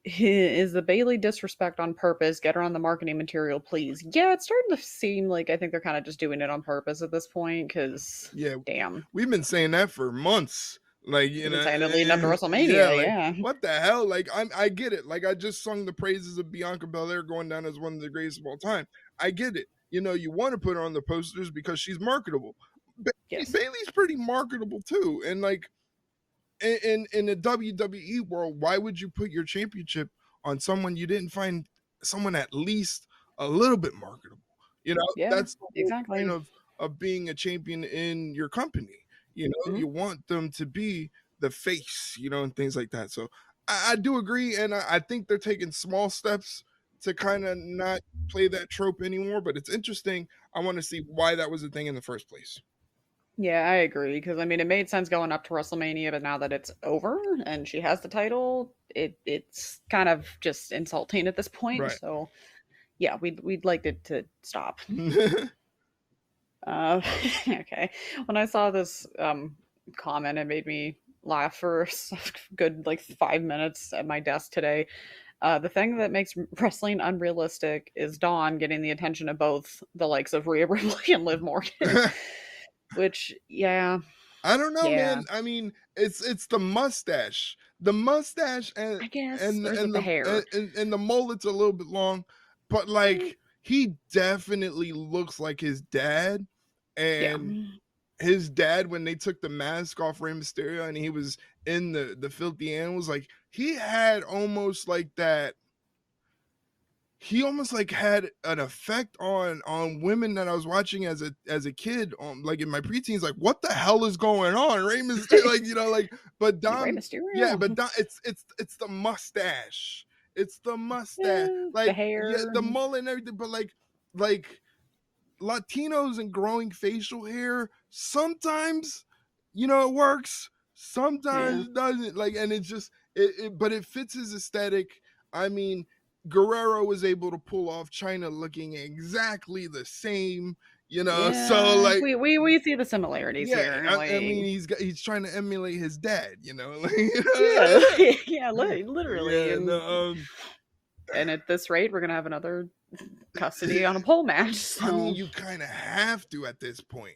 Is the Bailey disrespect on purpose? Get her on the marketing material, please. Yeah, it's starting to seem like I think they're kind of just doing it on purpose at this point, because damn, we've been saying that for months. Like, you know, saying it leading up to WrestleMania. Like, what the hell? Like, I get it. Like, I just sung the praises of Bianca Belair going down as one of the greatest of all time. I get it. You know, you want to put her on the posters because she's marketable. Bailey's pretty marketable too. And like in the WWE world, why would you put your championship on someone you didn't find someone at least a little bit marketable? You know, that's the whole point of being a champion in your company. You know, you want them to be the face, you know, and things like that. So I do agree, and I think they're taking small steps to kind of not play that trope anymore, but it's interesting. I want to see why that was a thing in the first place. Yeah, I agree, because I mean, it made sense going up to WrestleMania, but now that it's over and she has the title, it's kind of just insulting at this point. Right. So, yeah, we'd like it to stop. Okay, when I saw this comment, it made me laugh for a good 5 minutes at my desk today. The thing that makes wrestling unrealistic is Dawn getting the attention of both the likes of Rhea Ripley and Liv Morgan. Which, I don't know, man. I mean, it's the mustache, and I guess and the hair, and the mullet's a little bit long, but like he definitely looks like his dad, and his dad, when they took the mask off Rey Mysterio and he was in the filthy animals, like he had almost like that. He almost like had an effect on women that I was watching as a kid, like in my preteens. Like, what the hell is going on? Rey Mysterio, like, you know, like, but Dom, Rey Mysterio? Yeah, but Dom, it's the mustache. It's the mustache, like the hair, the mullet and everything. But like Latinos and growing facial hair, sometimes, you know, it works. Sometimes it doesn't. Like, and it's just but it fits his aesthetic. I mean, Guerrero was able to pull off China looking exactly the same, you know. So like we see the similarities here. I mean, he's trying to emulate his dad, you know. Literally. And at this rate, we're gonna have another custody on a pole match. So. I mean, you kind of have to at this point.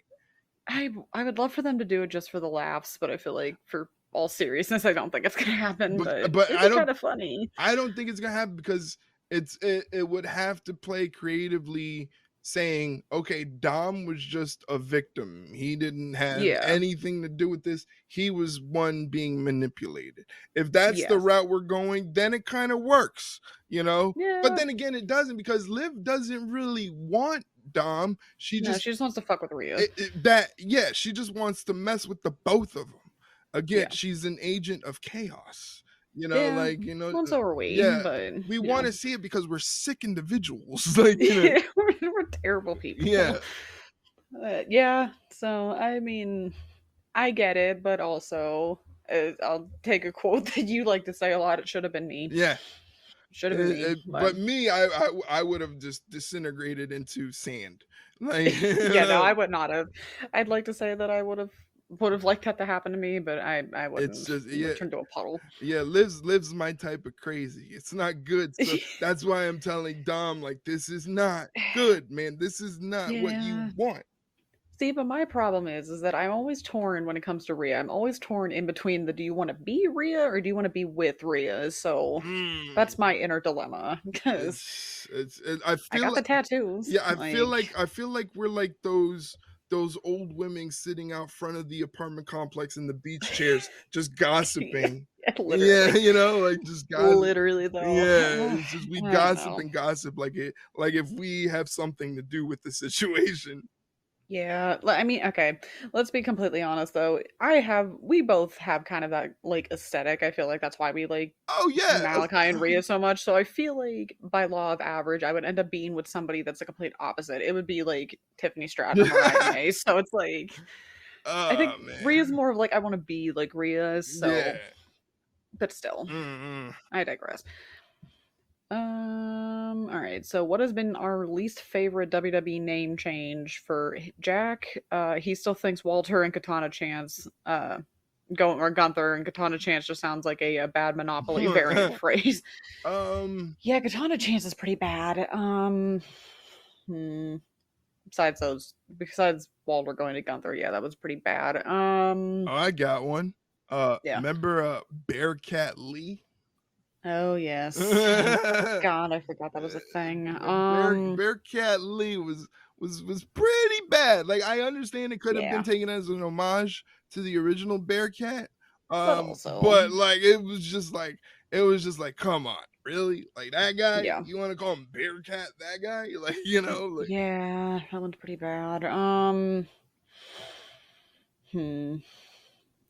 I would love for them to do it just for the laughs, but I feel like for all seriousness, I don't think it's gonna happen. But it's kind of funny. I don't think it's gonna happen because it would have to play creatively, saying, okay, Dom was just a victim. He didn't have anything to do with this. He was one being manipulated. If that's the route we're going, then it kind of works, you know. But then again, it doesn't, because Liv doesn't really want Dom. She just wants to fuck with Rhea. She just wants to mess with the both of them. Again, she's an agent of chaos. You know, like, you know, well, so are we. But we want to see it because we're sick individuals. Like, you know, we're terrible people. Yeah. So I mean, I get it, but also I'll take a quote that you like to say a lot. It should have been me. Yeah. Should have been me. But me, I would have just disintegrated into sand. Like, Yeah, no, I would not have. I'd like to say that I would have liked that to happen to me, but I it's wouldn't. just I would turn to a puddle. yeah. Liv's my type of crazy. It's not good. So that's why I'm telling Dom, like, this is not good, man. This is not what you Yeah. want. See, but my problem is that I'm always torn when it comes to Rhea. I'm always torn in between the do you want to be Rhea or do you want to be with Rhea? So that's my inner dilemma because I I feel got the like, tattoos. yeah, I feel like we're like those old women sitting out front of the apartment complex in the beach chairs just gossiping. Yeah, Literally. like just gossip. Literally though. Yeah, it's just we I gossip know. and gossip like if we have something to do with the situation. Yeah, I mean, okay. Let's be completely honest though. We both have kind of that like aesthetic. I feel like that's why we like Oh yeah. Malachi and Rhea so much. So I feel like by law of average, I would end up being with somebody that's the complete opposite. It would be like Tiffany Stratton or Mariah May. So it's like I think Oh man. Rhea's more of like I want to be like Rhea. So, Yeah. but still, Mm-mm. I digress. All right. So, what has been our least favorite WWE name change for Jack? He still thinks Walter and Katana Chance, or Gunther and Katana Chance just sounds like a bad Monopoly variant phrase. Yeah, Katana Chance is pretty bad. Hmm. Besides Walter going to Gunther, yeah, that was pretty bad. Oh, I got one. Yeah. Remember Bearcat Lee? Oh yes. God, I forgot that was a thing. Bearcat Lee was pretty bad. Like, I understand it could have Yeah. been taken as an homage to the original Bearcat. But also, But like it was just like come on, really? Like that guy? yeah. You want to call him Bearcat? That guy? Like, like Yeah, that one's pretty bad.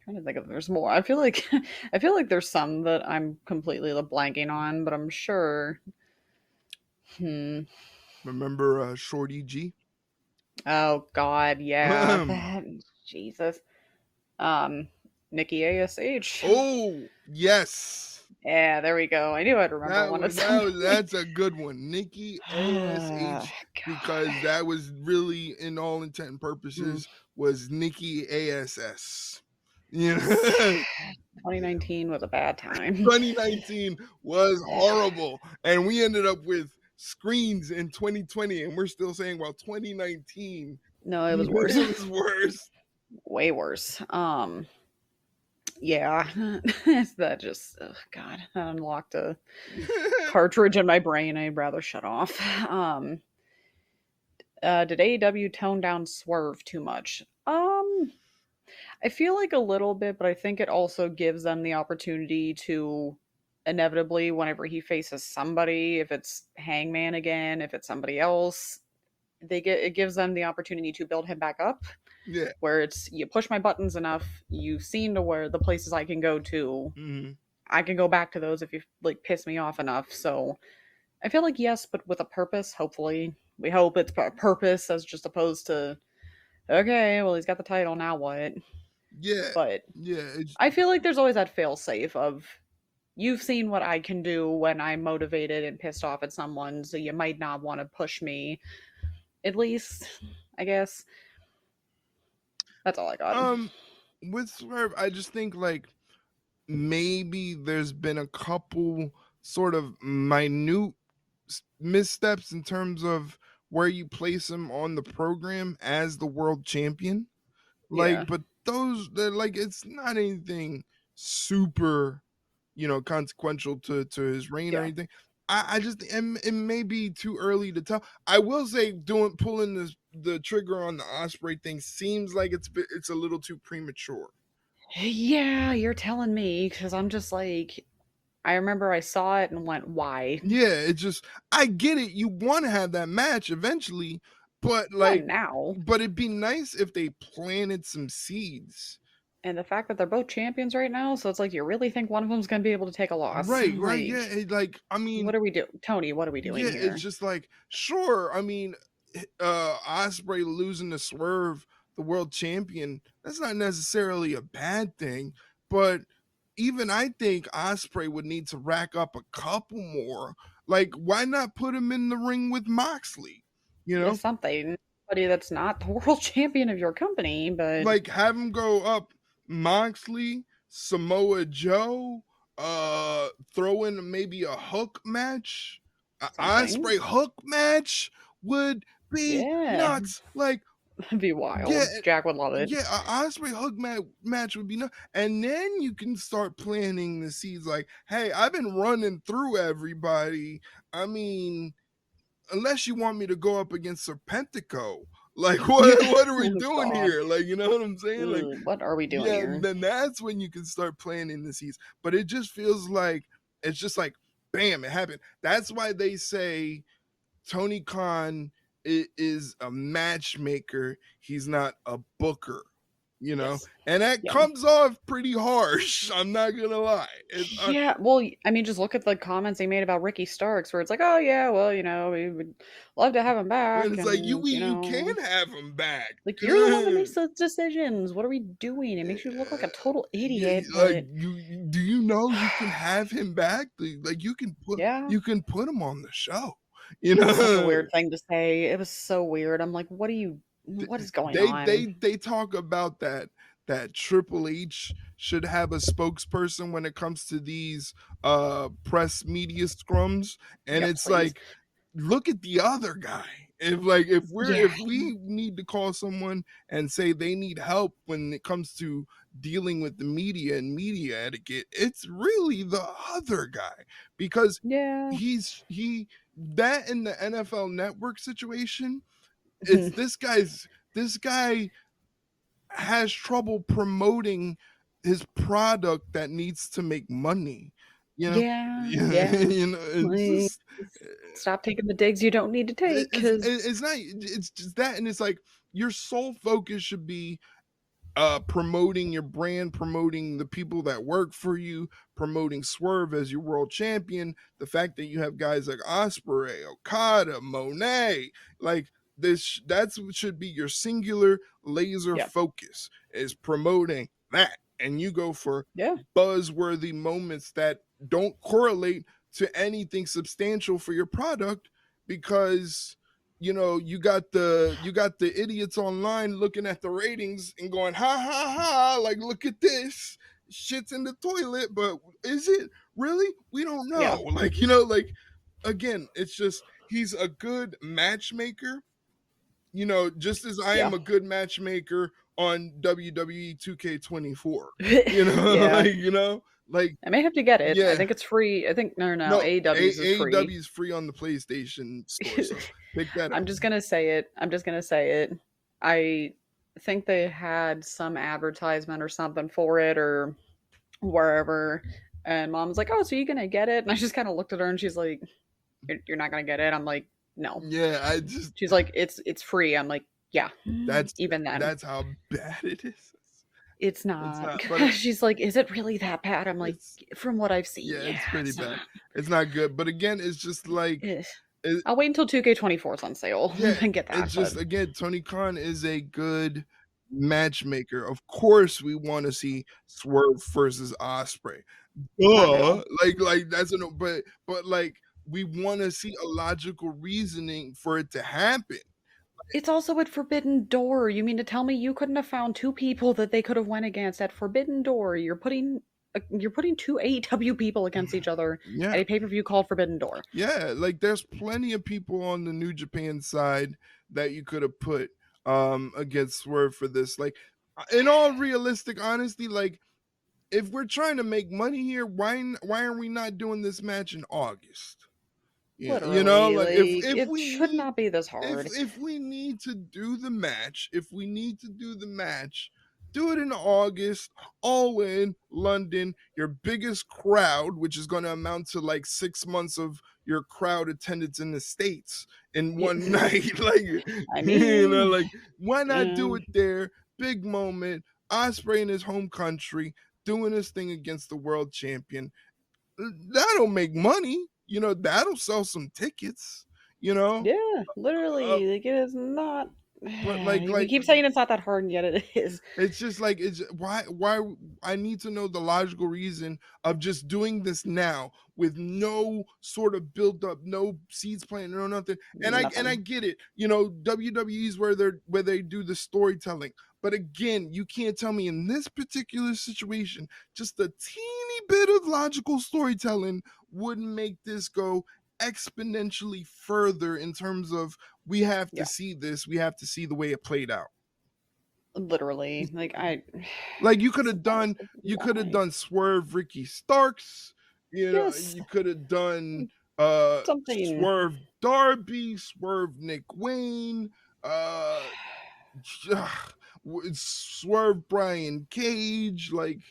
Trying to think if there's more. I feel like there's some that I'm completely blanking on, but I'm sure. Remember Shorty G? Oh God, yeah. Jesus. Nikki ASH. Oh yes. Yeah, there we go. I knew I'd remember one of them. That's a good one. Nikki ASH, because that was really, in all intent and purposes, was Nikki ASS. You know? 2019 was a bad time. 2019 was horrible. And we ended up with screens in 2020, and we're still saying, well, 2019. No, it was worse. It was worse. Way worse. Yeah, that just God, that unlocked a cartridge in my brain I'd rather shut off. Did AEW tone down Swerve too much? I feel like a little bit, but I think it also gives them the opportunity to inevitably, whenever he faces somebody, if it's Hangman again, if it's somebody else, it gives them the opportunity to build him back up. Yeah. Where it's you push my buttons enough, you've seen to where the places I can go to. Mm-hmm. I can go back to those if you like piss me off enough. So I feel like yes, but with a purpose. Hopefully, we hope it's a purpose as just opposed to okay, well he's got the title now what? Yeah, but yeah. I feel like there's always that fail safe of you've seen what I can do when I'm motivated and pissed off at someone, so you might not want to push me. At least, I guess. That's all I got. With Swerve, I just think like maybe there's been a couple sort of minute missteps in terms of where you place him on the program as the world champion. Like, Yeah. but they're like, it's not anything super, consequential to his reign or anything. I just, and it may be too early to tell. I will say pulling the trigger on the Osprey thing seems like it's a little too premature. Yeah, you're telling me, because I'm just like, I remember I saw it and went, why? Yeah, it's just, I get it. You want to have that match eventually, but like now. But it'd be nice if they planted some seeds. And the fact that they're both champions right now, so it's like, you really think one of them's going to be able to take a loss? Right, yeah. I mean, what are we doing? Tony, what are we doing here? It's just like, sure. I mean, Osprey losing to Swerve, the world champion, that's not necessarily a bad thing, but even I think Osprey would need to rack up a couple more. Like, why not put him in the ring with Moxley? You Yeah, know, something. Somebody that's not the world champion of your company, but like have him go up Moxley, Samoa Joe, throw in maybe a hook match, a something. Osprey hook match would be Yeah, nuts. Like, that'd be yeah, wild. Jack would love it. yeah, a Osprey hook match would be nuts. And then you can start planting the seeds. Like, hey, I've been running through everybody. I mean, unless you want me to go up against Serpentico, like what are we Oh doing God. here? Like, you know what I'm saying? Like, Ugh, what are we doing yeah, here? then that's when you can start planting the seeds. But it just feels like it's just like bam, it happened. That's why they say Tony Khan is a matchmaker. He's not a booker, you know, Yes. and that Yeah. comes off pretty harsh. I'm not gonna lie. Yeah, well, I mean, just look at the comments he made about Ricky Starks, where it's like, "Oh yeah, well, we would love to have him And back, it's like and you can have him back. like you're the one that makes those decisions. What are we doing?" It makes you look like a total Yeah, idiot, like but do you know you can have him back? Like yeah, you can put him on the show. it was such a weird thing to say. It was so weird. I'm like, what is going on? They talk about that Triple H should have a spokesperson when it comes to these press media scrums, and Yeah, it's please. like, look at the other guy. Yeah, If we need to call someone and say they need help when it comes to dealing with the media and media etiquette, it's really the other guy, because yeah. he that in the NFL Network situation, it's this guy has trouble promoting his product that needs to make money. You know, Yeah, yeah, yeah. you know, it's Like, just stop taking the digs you don't need to take, because it's not, it's just that, and it's like your sole focus should be promoting your brand, promoting the people that work for you, promoting Swerve as your world champion. The fact that you have guys like Osprey, Okada, Monet, like this, that's what should be your singular laser yeah, focus, is promoting that. And you go for yeah, buzzworthy moments that don't correlate to anything substantial for your product, because you got the idiots online looking at the ratings and going ha ha ha, like, look at this, shit's in the toilet, but is it really? We don't yeah, know. Like, like, again, it's just he's a good matchmaker, just as I yeah. am a good matchmaker on WWE 2K24. Yeah. Like, like, I may have to get it. I yeah. think it's free. I think no, No, AEW's is free. AEW is free on the PlayStation store, so pick that up. I'm just gonna say it. I'm just gonna say it. I think they had some advertisement or something for it or wherever, and mom was like, "Oh, so you gonna get it?" And I just kind of looked at her, and she's like, "You're not gonna get it." I'm like, "No." Yeah, I just She's like, "It's free." I'm like, "Yeah." that's Even then, that's how bad it is. it's It's not. not, but it, She's like, "Is it really that bad?" I'm like, it's "From what I've seen, yeah, yeah, it's pretty it's bad. not." It's not good. But again, it's just like Eh. it, I'll wait until 2K24 is on sale yeah, and get it's that. But just, again, Tony Khan is a good matchmaker. Of course, we want to see Swerve versus Osprey. I know. Like that's a no, but like we want to see a logical reasoning for it to happen. It's also at Forbidden Door. You mean to tell me you couldn't have found two people that they could have went against at Forbidden Door? You're putting two AEW people against each other Yeah, at a pay-per-view called Forbidden Door. yeah, like there's plenty of people on the New Japan side that you could have put against Swerve for this. Like, in all realistic honesty, like, if we're trying to make money here, why are we not doing this match in August? Yeah, Literally, like, like it should not be this hard. if we need to do the match, do it in August, all in London, your biggest crowd, which is going to amount to like 6 months of your crowd attendance in the States in one night. Like, I mean, like, why not do mm, it there? Big moment. Osprey in his home country doing his thing against the world champion. That'll make money. That'll sell some tickets. yeah, Uh, literally, like it is not But we keep saying it's not that hard, and yet it is. it's just like, it's why I need to know the logical reason of just doing this now with no sort of build up, no seeds planted, no nothing. And I Nothing. get it. WWE's where they do the storytelling. But again, you can't tell me in this particular situation, just a teeny bit of logical storytelling would make this go exponentially further in terms of we have to Yeah. see this, we have to see the way it played out. Literally, Like you could have done Swerve Ricky Starks, Yes, you could have done something. Swerve Darby, Swerve Nick Wayne, Swerve Brian Cage. Like,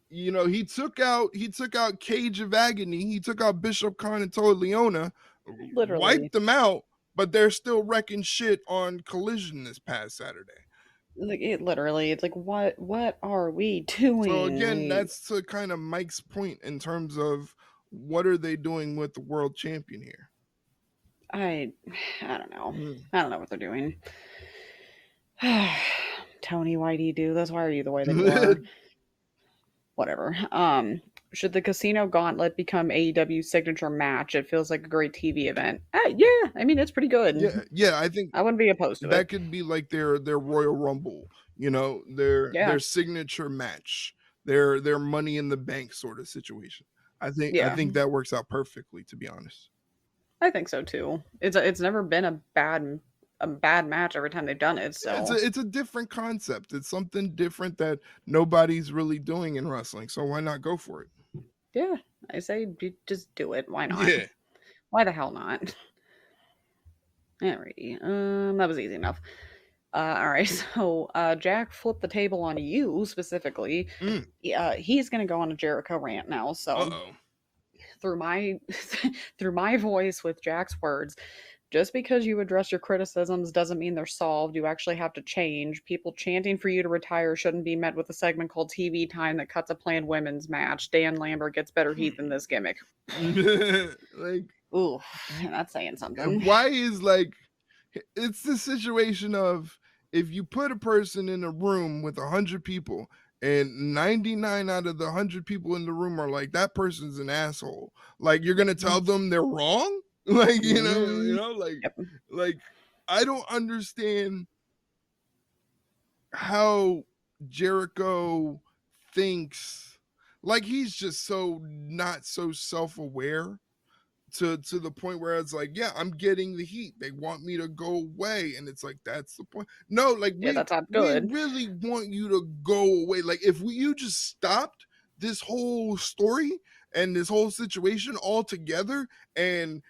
he took out Cage of Agony, he took out Bishop Khan and Toa Leona, Literally. wiped them out, but they're still wrecking shit on Collision this past Saturday. It's like, what are we So doing? again, that's to kind of Mike's point in terms of what are they doing with the world champion here? I don't know. Mm. I don't know what they're doing. Tony, why do you do this? Why are you the way that you are? Whatever. Should the Casino Gauntlet become AEW's signature match? It feels like a great TV event. Yeah, I mean, it's pretty good. Yeah, I think I wouldn't be opposed to that it. could be like their Royal Rumble, their Yeah. signature match, their Money in the Bank sort of situation. I Yeah. think that works out perfectly, to be honest. I think so too. It's never been a bad match every time they've done it. So It's a different concept. It's something different that nobody's really doing in wrestling. So why not go for it? yeah, I say just do it. Why not? Yeah. Why the hell not? Alrighty. That was easy enough. All right. So Jack flipped the table on you specifically. Mm. He's gonna go on a Jericho rant now. So Uh-oh. through my through my voice with Jack's words, just because you address your criticisms doesn't mean they're solved. You actually have to change. People chanting for you to retire shouldn't be met with a segment called TV Time that cuts a planned women's match. Dan Lambert gets better heat than this gimmick. Like, ooh, that's saying something. Why is it's the situation of, if you put a person in a room with 100 people and 99 out of the 100 people in the room are like, that person's an asshole, like, you're gonna tell them they're wrong? Like, like, I don't understand how Jericho thinks, like, he's just so not so self-aware to the point where it's like, yeah, I'm getting the heat, they want me to go away, and it's like, that's the point. No, like, that's not we good. really want you to go away. Like, if you just stopped this whole story and this whole situation altogether, and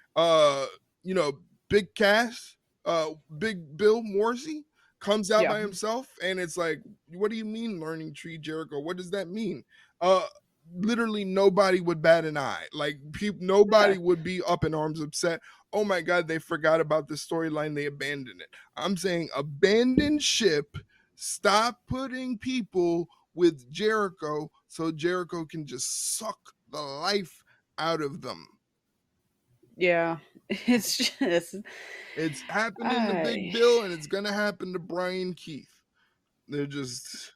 Big Cass, Big Bill Morrissey comes out by himself, and it's like, what do you mean learning Tree Jericho? What does that mean? Literally nobody would bat an eye. Like, nobody would be up in arms upset. Oh my God, they forgot about the storyline, they abandoned it. I'm saying abandon ship. Stop putting people with Jericho so Jericho can just suck the life out of them. Yeah, it's happening to Big Bill, and it's gonna happen to Brian Keith. They're just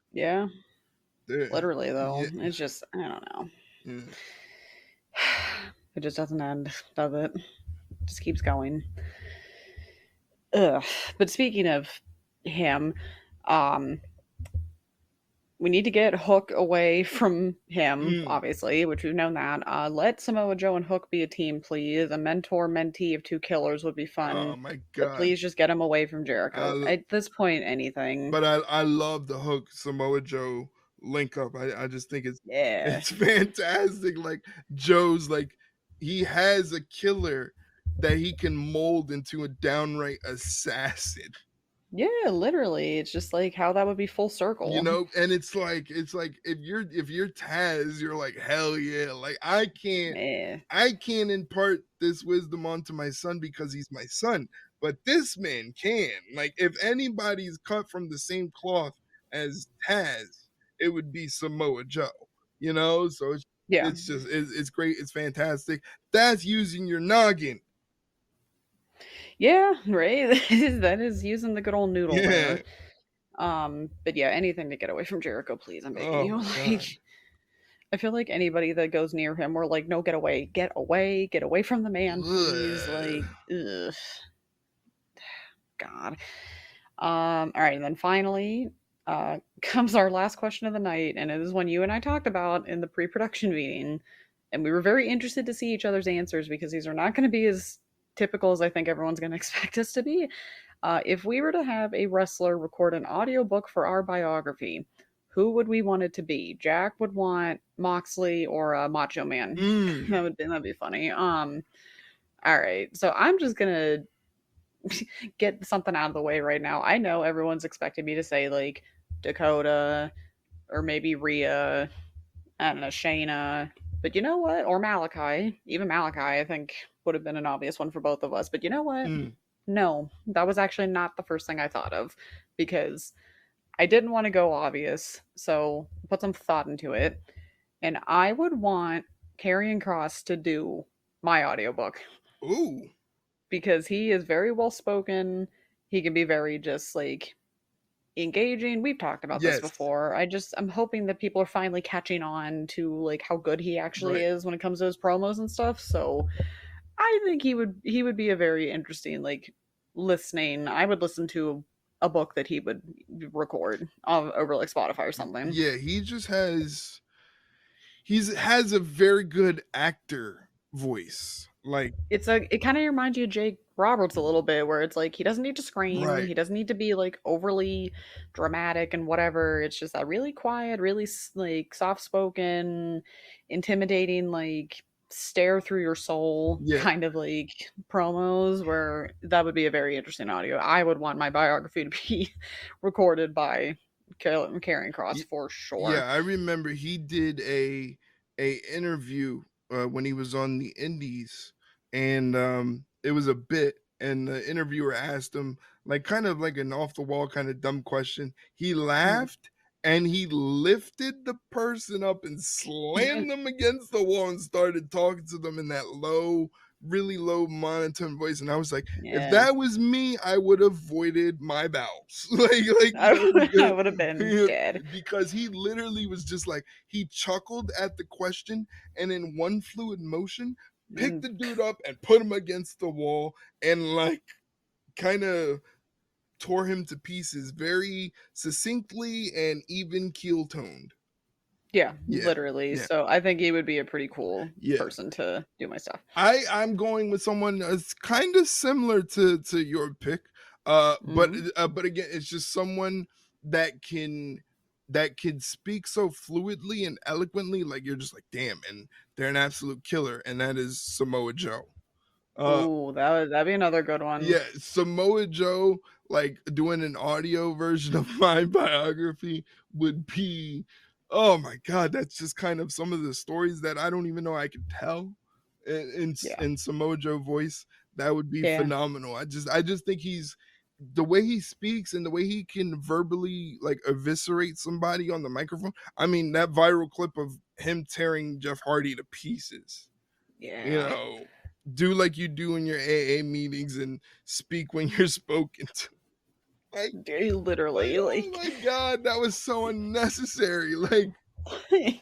literally, though. Yeah. It's just, I don't know. Yeah. It just doesn't end, does it? Just keeps going. Ugh. But speaking of him, we need to get Hook away from him, obviously, which we've known that. Let Samoa Joe and Hook be a team, please. A mentor-mentee of two killers would be fun. Oh my God. But please just get him away from Jericho. At this point, anything. But I love the Hook Samoa Joe link up. I just think it's fantastic. Like, Joe's like, he has a killer that he can mold into a downright assassin. Yeah, literally. It's just like how that would be full circle. And it's like if you're Taz, you're like, hell yeah. Like, I can't impart this wisdom onto my son because he's my son, but this man can. Like, if anybody's cut from the same cloth as Taz, it would be Samoa Joe. So it's just it's great. It's fantastic. That's using your noggin. Yeah, right. That is using the good old noodle Yeah. there. But yeah, anything to get away from Jericho, please. I'm begging Oh you. my Like, god. I feel like anybody that goes near him, we're like, no, get away from the man, please. Ugh. Like, ugh, God. All right, and then finally, comes our last question of the night, and it is one you and I talked about in the pre-production meeting, and we were very interested to see each other's answers because these are not going to be as typical as I think everyone's going to expect us to be. If we were to have a wrestler record an audiobook for our biography, who would we want it to be? Jack would want Moxley or Macho Man. Mm. That'd be funny. All right, so I'm just gonna get something out of the way right now. I know everyone's expecting me to say like Dakota or maybe Rhea, I don't know, Shayna, but you know what? Or Malachi. Even Malachi, I think, would have been an obvious one for both of us. But you know what? Mm. No, that was actually not the first thing I thought of because I didn't want to go obvious. So put some thought into it. And I would want Karrion Cross to do my audiobook Ooh. because he is very well spoken. He can be very just like engaging. We've talked about this Yes. before. I'm hoping that people are finally catching on to like how good he actually Right. is when it comes to his promos and stuff. So I think he would be a very interesting like listening. I would listen to a book that he would record over like Spotify or something. Yeah, he just has a very good actor voice. Like, It kind of reminds you of Jake Roberts a little bit, where it's like he doesn't need to scream, right. he doesn't need to be like overly dramatic and whatever. It's just that really quiet, really like soft spoken, intimidating, like stare through your soul Yeah. kind of like promos. Where that would be a very interesting audio. I would want my biography to be recorded by Karrion Cross Y- for sure. Yeah, I remember he did a interview when he was on the Indies, and it was a bit. And the interviewer asked him, like, kind of like an off the wall kind of dumb question. He Mhm. laughed and he lifted the person up and slammed them against the wall and started talking to them in that low, really low monotone voice. And I was like, if Yeah, that was me, I would have voided my bowels. like I would have been dead. because he literally was just like, he chuckled at the question and in one fluid motion picked Mm, the dude up and put him against the wall and like kind of tore him to pieces very succinctly and even keel toned. yeah, Yeah. literally. Yeah. So I think he would be a pretty cool Yeah. person to do my stuff. I'm going with someone that's kind of similar to your pick. Mhm. But again, it's just someone that can speak so fluidly and eloquently, like you're just like, damn, and they're an absolute killer, and that is Samoa Joe. Uh, Ooh, that'd be another good one. yeah, Samoa Joe, like doing an audio version of my biography would be, oh my god, that's just kind of some of the stories that I don't even know I could tell Yeah. in Samoa Joe voice. That would be Yeah. phenomenal. I just think he's the way he speaks and the way he can verbally like eviscerate somebody on the microphone. I mean, that viral clip of him tearing Jeff Hardy to pieces, you Yeah. know, do like you do in your AA meetings and speak when you're spoken to. Like, Literally, oh like my god, that was so unnecessary. Like, you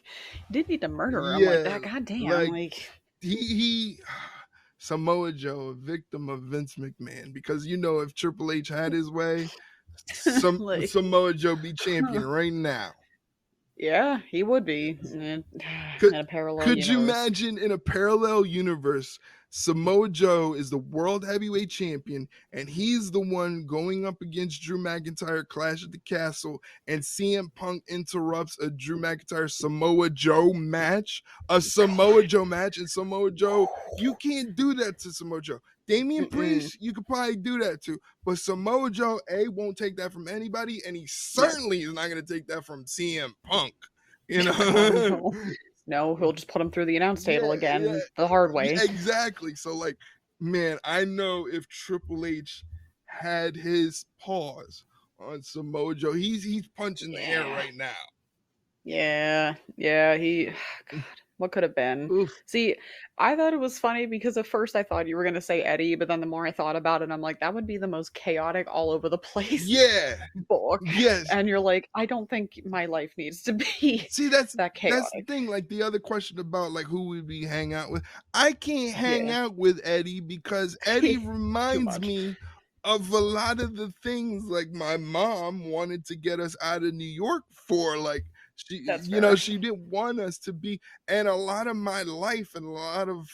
didn't need to murder him like yeah, that. God damn. like Like, he Samoa Joe, a victim of Vince McMahon, because you know if Triple H had his way, like, Samoa Joe be champion right now. yeah, he would be Could in a parallel could you universe. imagine in a parallel universe, Samoa Joe is the world heavyweight champion, and he's the one going up against Drew McIntyre Clash at the Castle, and CM Punk interrupts a Drew McIntyre Samoa Joe match, a Samoa God. Joe match, and Samoa Joe, you can't do that to Samoa Joe. Damian Mm-mm. Priest, you could probably do that to, but Samoa Joe, A, won't take that from anybody, and he No. certainly is not going to take that from CM Punk. You God, know, no. No, he'll just put him through the announce table yeah, again the hard yeah, way. exactly. So, like, man, I know if Triple H had his paws on Samoa Joe, he's punching the air Yeah. right now. Yeah. Yeah, he God. What could have been? Oof. See, I thought it was funny because at first I thought you were gonna say Eddie, but then the more I thought about it, I'm like, that would be the most chaotic, all over the place Yeah. book. Yes. And you're like, I don't think my life needs to be See, that that's the chaotic. thing. Like the other question about like who would we hang out with. I can't hang Yeah. out with Eddie because Eddie Too reminds much. me of a lot of the things like my mom wanted to get us out of New York for. Like she, That's you know, fair. she didn't want us to be. And a lot of my life and a lot of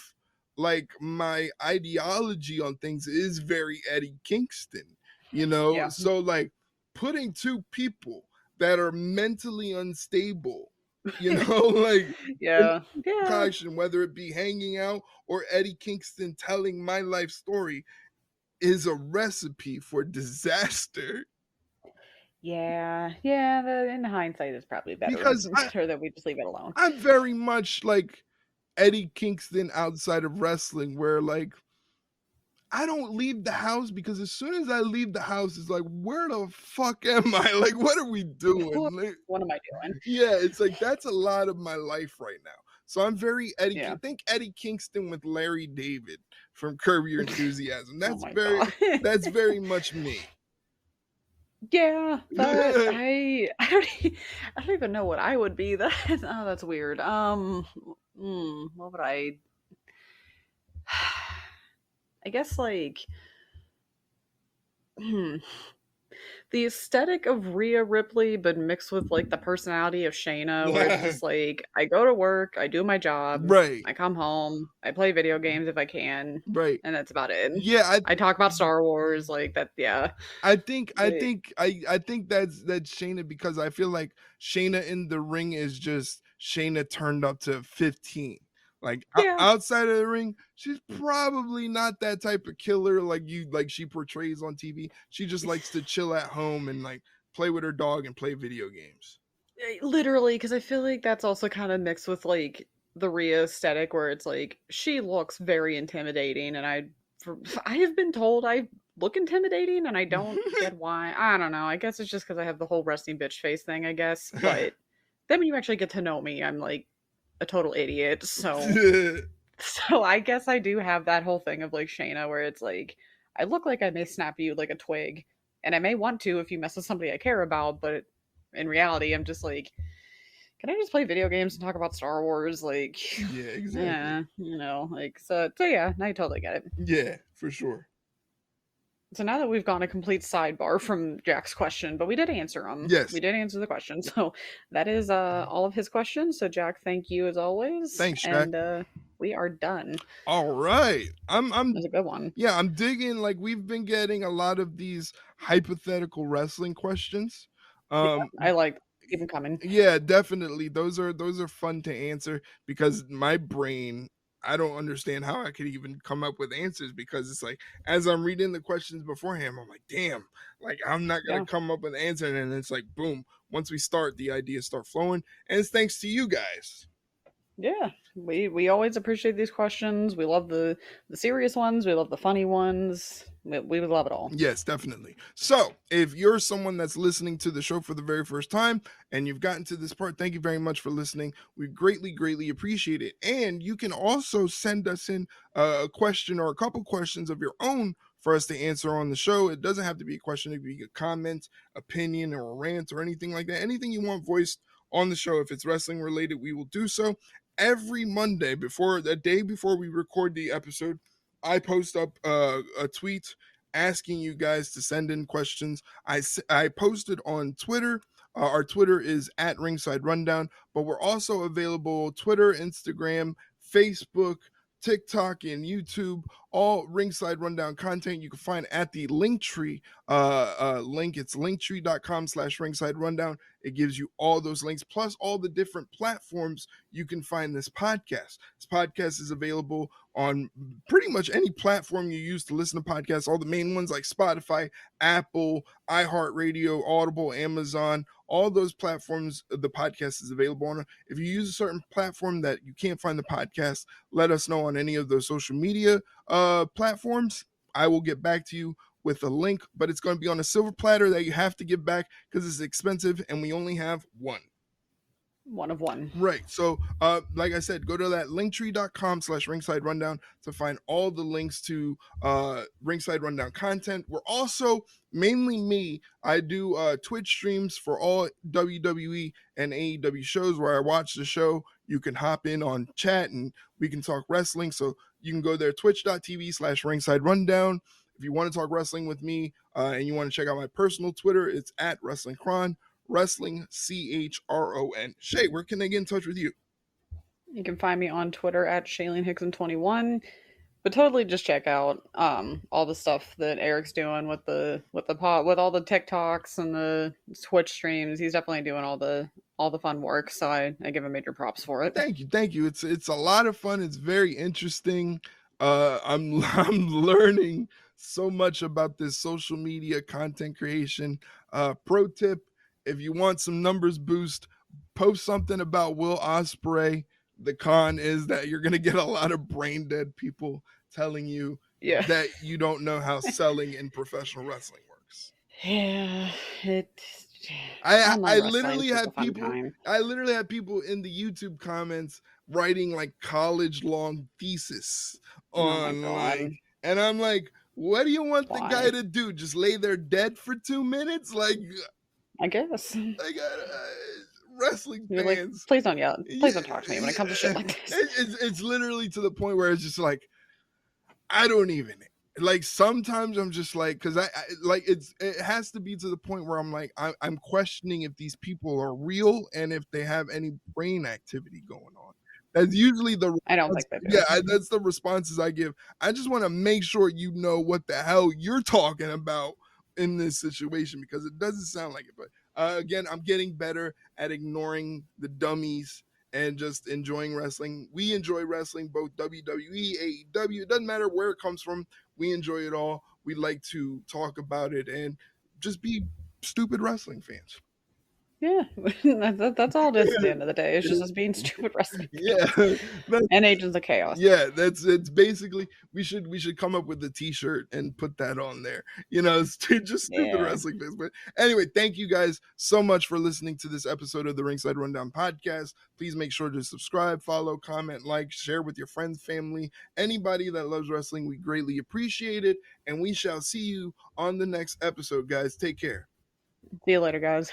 like my ideology on things is very Eddie Kingston. You know, Yeah. so like putting two people that are mentally unstable, you know, like in Yeah. Yeah. concoction, whether it be hanging out or Eddie Kingston telling my life story, is a recipe for disaster. Yeah. Yeah. In hindsight, it's probably Because better that we just leave it alone. I'm very much like Eddie Kingston outside of wrestling, where like I don't leave the house because as soon as I leave the house, it's like, where the fuck am I? Like, what are we doing? Like, What am I doing? yeah, it's like that's a lot of my life right now. So I'm very Yeah. Think Eddie Kingston with Larry David from Curb Your Enthusiasm. Oh my god. That's very much me. Yeah, but I don't even know what I would be. That's weird. What would I? I guess like hmm, the aesthetic of Rhea Ripley, but mixed with like the personality of Shayna, where it's just like I go to work, I do my job, Right, I come home, I play video games if I can, right. and that's about it. Yeah, I talk about Star Wars, like that. Yeah, but I think that's Shayna because I feel like Shayna in the ring is just Shayna turned up to 15. Like yeah. outside of the ring, she's probably not that type of killer like she portrays on TV. She just likes to chill at home and like play with her dog and play video games. Literally, because I feel like that's also kind of mixed with like the Rhea aesthetic, where it's like she looks very intimidating, and I have been told I look intimidating, and I don't get why. I don't know. I guess it's just because I have the whole resting bitch face thing. I guess, but then when you actually get to know me, I'm like a total idiot. So I guess I do have that whole thing of like Shayna, where it's like I look like I may snap you like a twig, and I may want to if you mess with somebody I care about, but in reality, I'm just like, can I just play video games and talk about Star Wars? Like, Yeah, exactly. yeah, like so yeah, I totally get it. Yeah, for sure. So now that we've gone a complete sidebar from Jack's question, but we did answer them. Yes. We did answer the question. So that is all of his questions. So Jack, thank you as always. Thanks, Jack. And we are done. All right. That was a good one. Yeah, I'm digging like we've been getting a lot of these hypothetical wrestling questions. Yeah, I like keep them coming. Yeah, definitely. Those are fun to answer because my brain I don't understand how I could even come up with answers because it's like as I'm reading the questions beforehand, I'm like, damn, like I'm not gonna Yeah. come up with an answer, and it's like boom, once we start, the ideas start flowing, and it's thanks to you guys. Yeah, we always appreciate these questions. We love the serious ones. We love the funny ones. We would love it all. Yes, definitely. So, if you're someone that's listening to the show for the very first time and you've gotten to this part, thank you very much for listening. We greatly, greatly appreciate it. And you can also send us in a question or a couple questions of your own for us to answer on the show. It doesn't have to be a question, it could be a comment, opinion, or a rant or anything like that. Anything you want voiced on the show, if it's wrestling related, we will do so. Every Monday, the day before we record the episode, I post up a tweet asking you guys to send in questions. I posted on Twitter. Our Twitter is at Ringside Rundown, but we're also available Twitter, Instagram, Facebook, TikTok, and YouTube. All Ringside Rundown content you can find at the Linktree link. It's linktree.com/Ringside Rundown. It gives you all those links, plus all the different platforms you can find this podcast. This podcast is available on pretty much any platform you use to listen to podcasts, all the main ones like Spotify, Apple, iHeartRadio, Audible, Amazon, all those platforms the podcast is available on. If you use a certain platform that you can't find the podcast, let us know on any of those social media platforms. I will get back to you with a link, but it's going to be on a silver platter that you have to give back because it's expensive and we only have one. one of one. Right. So, like I said, go to that linktree.com/ringside rundown to find all the links to ringside rundown content. We're also mainly me. I do Twitch streams for all WWE and AEW shows where I watch the show. You can hop in on chat and we can talk wrestling. So you can go there, twitch.tv/ringside rundown. If you want to talk wrestling with me and you want to check out my personal Twitter, it's at WrestlingCron. Wrestling CHRON. Shay, where can they get in touch with you? You can find me on Twitter at ShaylinHickson21. But totally just check out all the stuff that Erik's doing with the pod, with all the TikToks and the Twitch streams. He's definitely doing all the fun work. So I give him major props for it. Thank you. It's a lot of fun. It's very interesting. I'm learning so much about this social media content creation. Pro tip: if you want some numbers boost, post something about Will Ospreay. The con is that you're gonna get a lot of brain dead people telling you that you don't know how selling in professional wrestling works. Yeah, I literally had people. I literally had people in the YouTube comments writing like college long thesis on and I'm like, what do you want the guy to do? Just lay there dead for 2 minutes? Like, I guess. Like wrestling fans. Like, please don't yell. Please don't talk to me when it comes to shit like this. It's literally to the point where it's just like, I don't even like. Sometimes I'm just like, because I like it has to be to the point where I'm like, I'm questioning if these people are real and if they have any brain activity going on. That's usually the I don't think they do. Yeah, that's the responses I give. I just want to make sure you know what the hell you're talking about in this situation, because it doesn't sound like it. But again, I'm getting better at ignoring the dummies and just enjoying wrestling. We enjoy wrestling, both WWE, AEW. It doesn't matter where it comes from. We enjoy it all. We like to talk about it and just be stupid wrestling fans. Yeah, that's all it is at the end of the day. It's just us being stupid wrestling. Yeah, and Agents of Chaos. Yeah, it's basically we should come up with a T-shirt and put that on there. You know, it's just stupid wrestling fans. But anyway, thank you guys so much for listening to this episode of the Ringside Rundown podcast. Please make sure to subscribe, follow, comment, like, share with your friends, family, anybody that loves wrestling. We greatly appreciate it, and we shall see you on the next episode, guys. Take care. See you later, guys.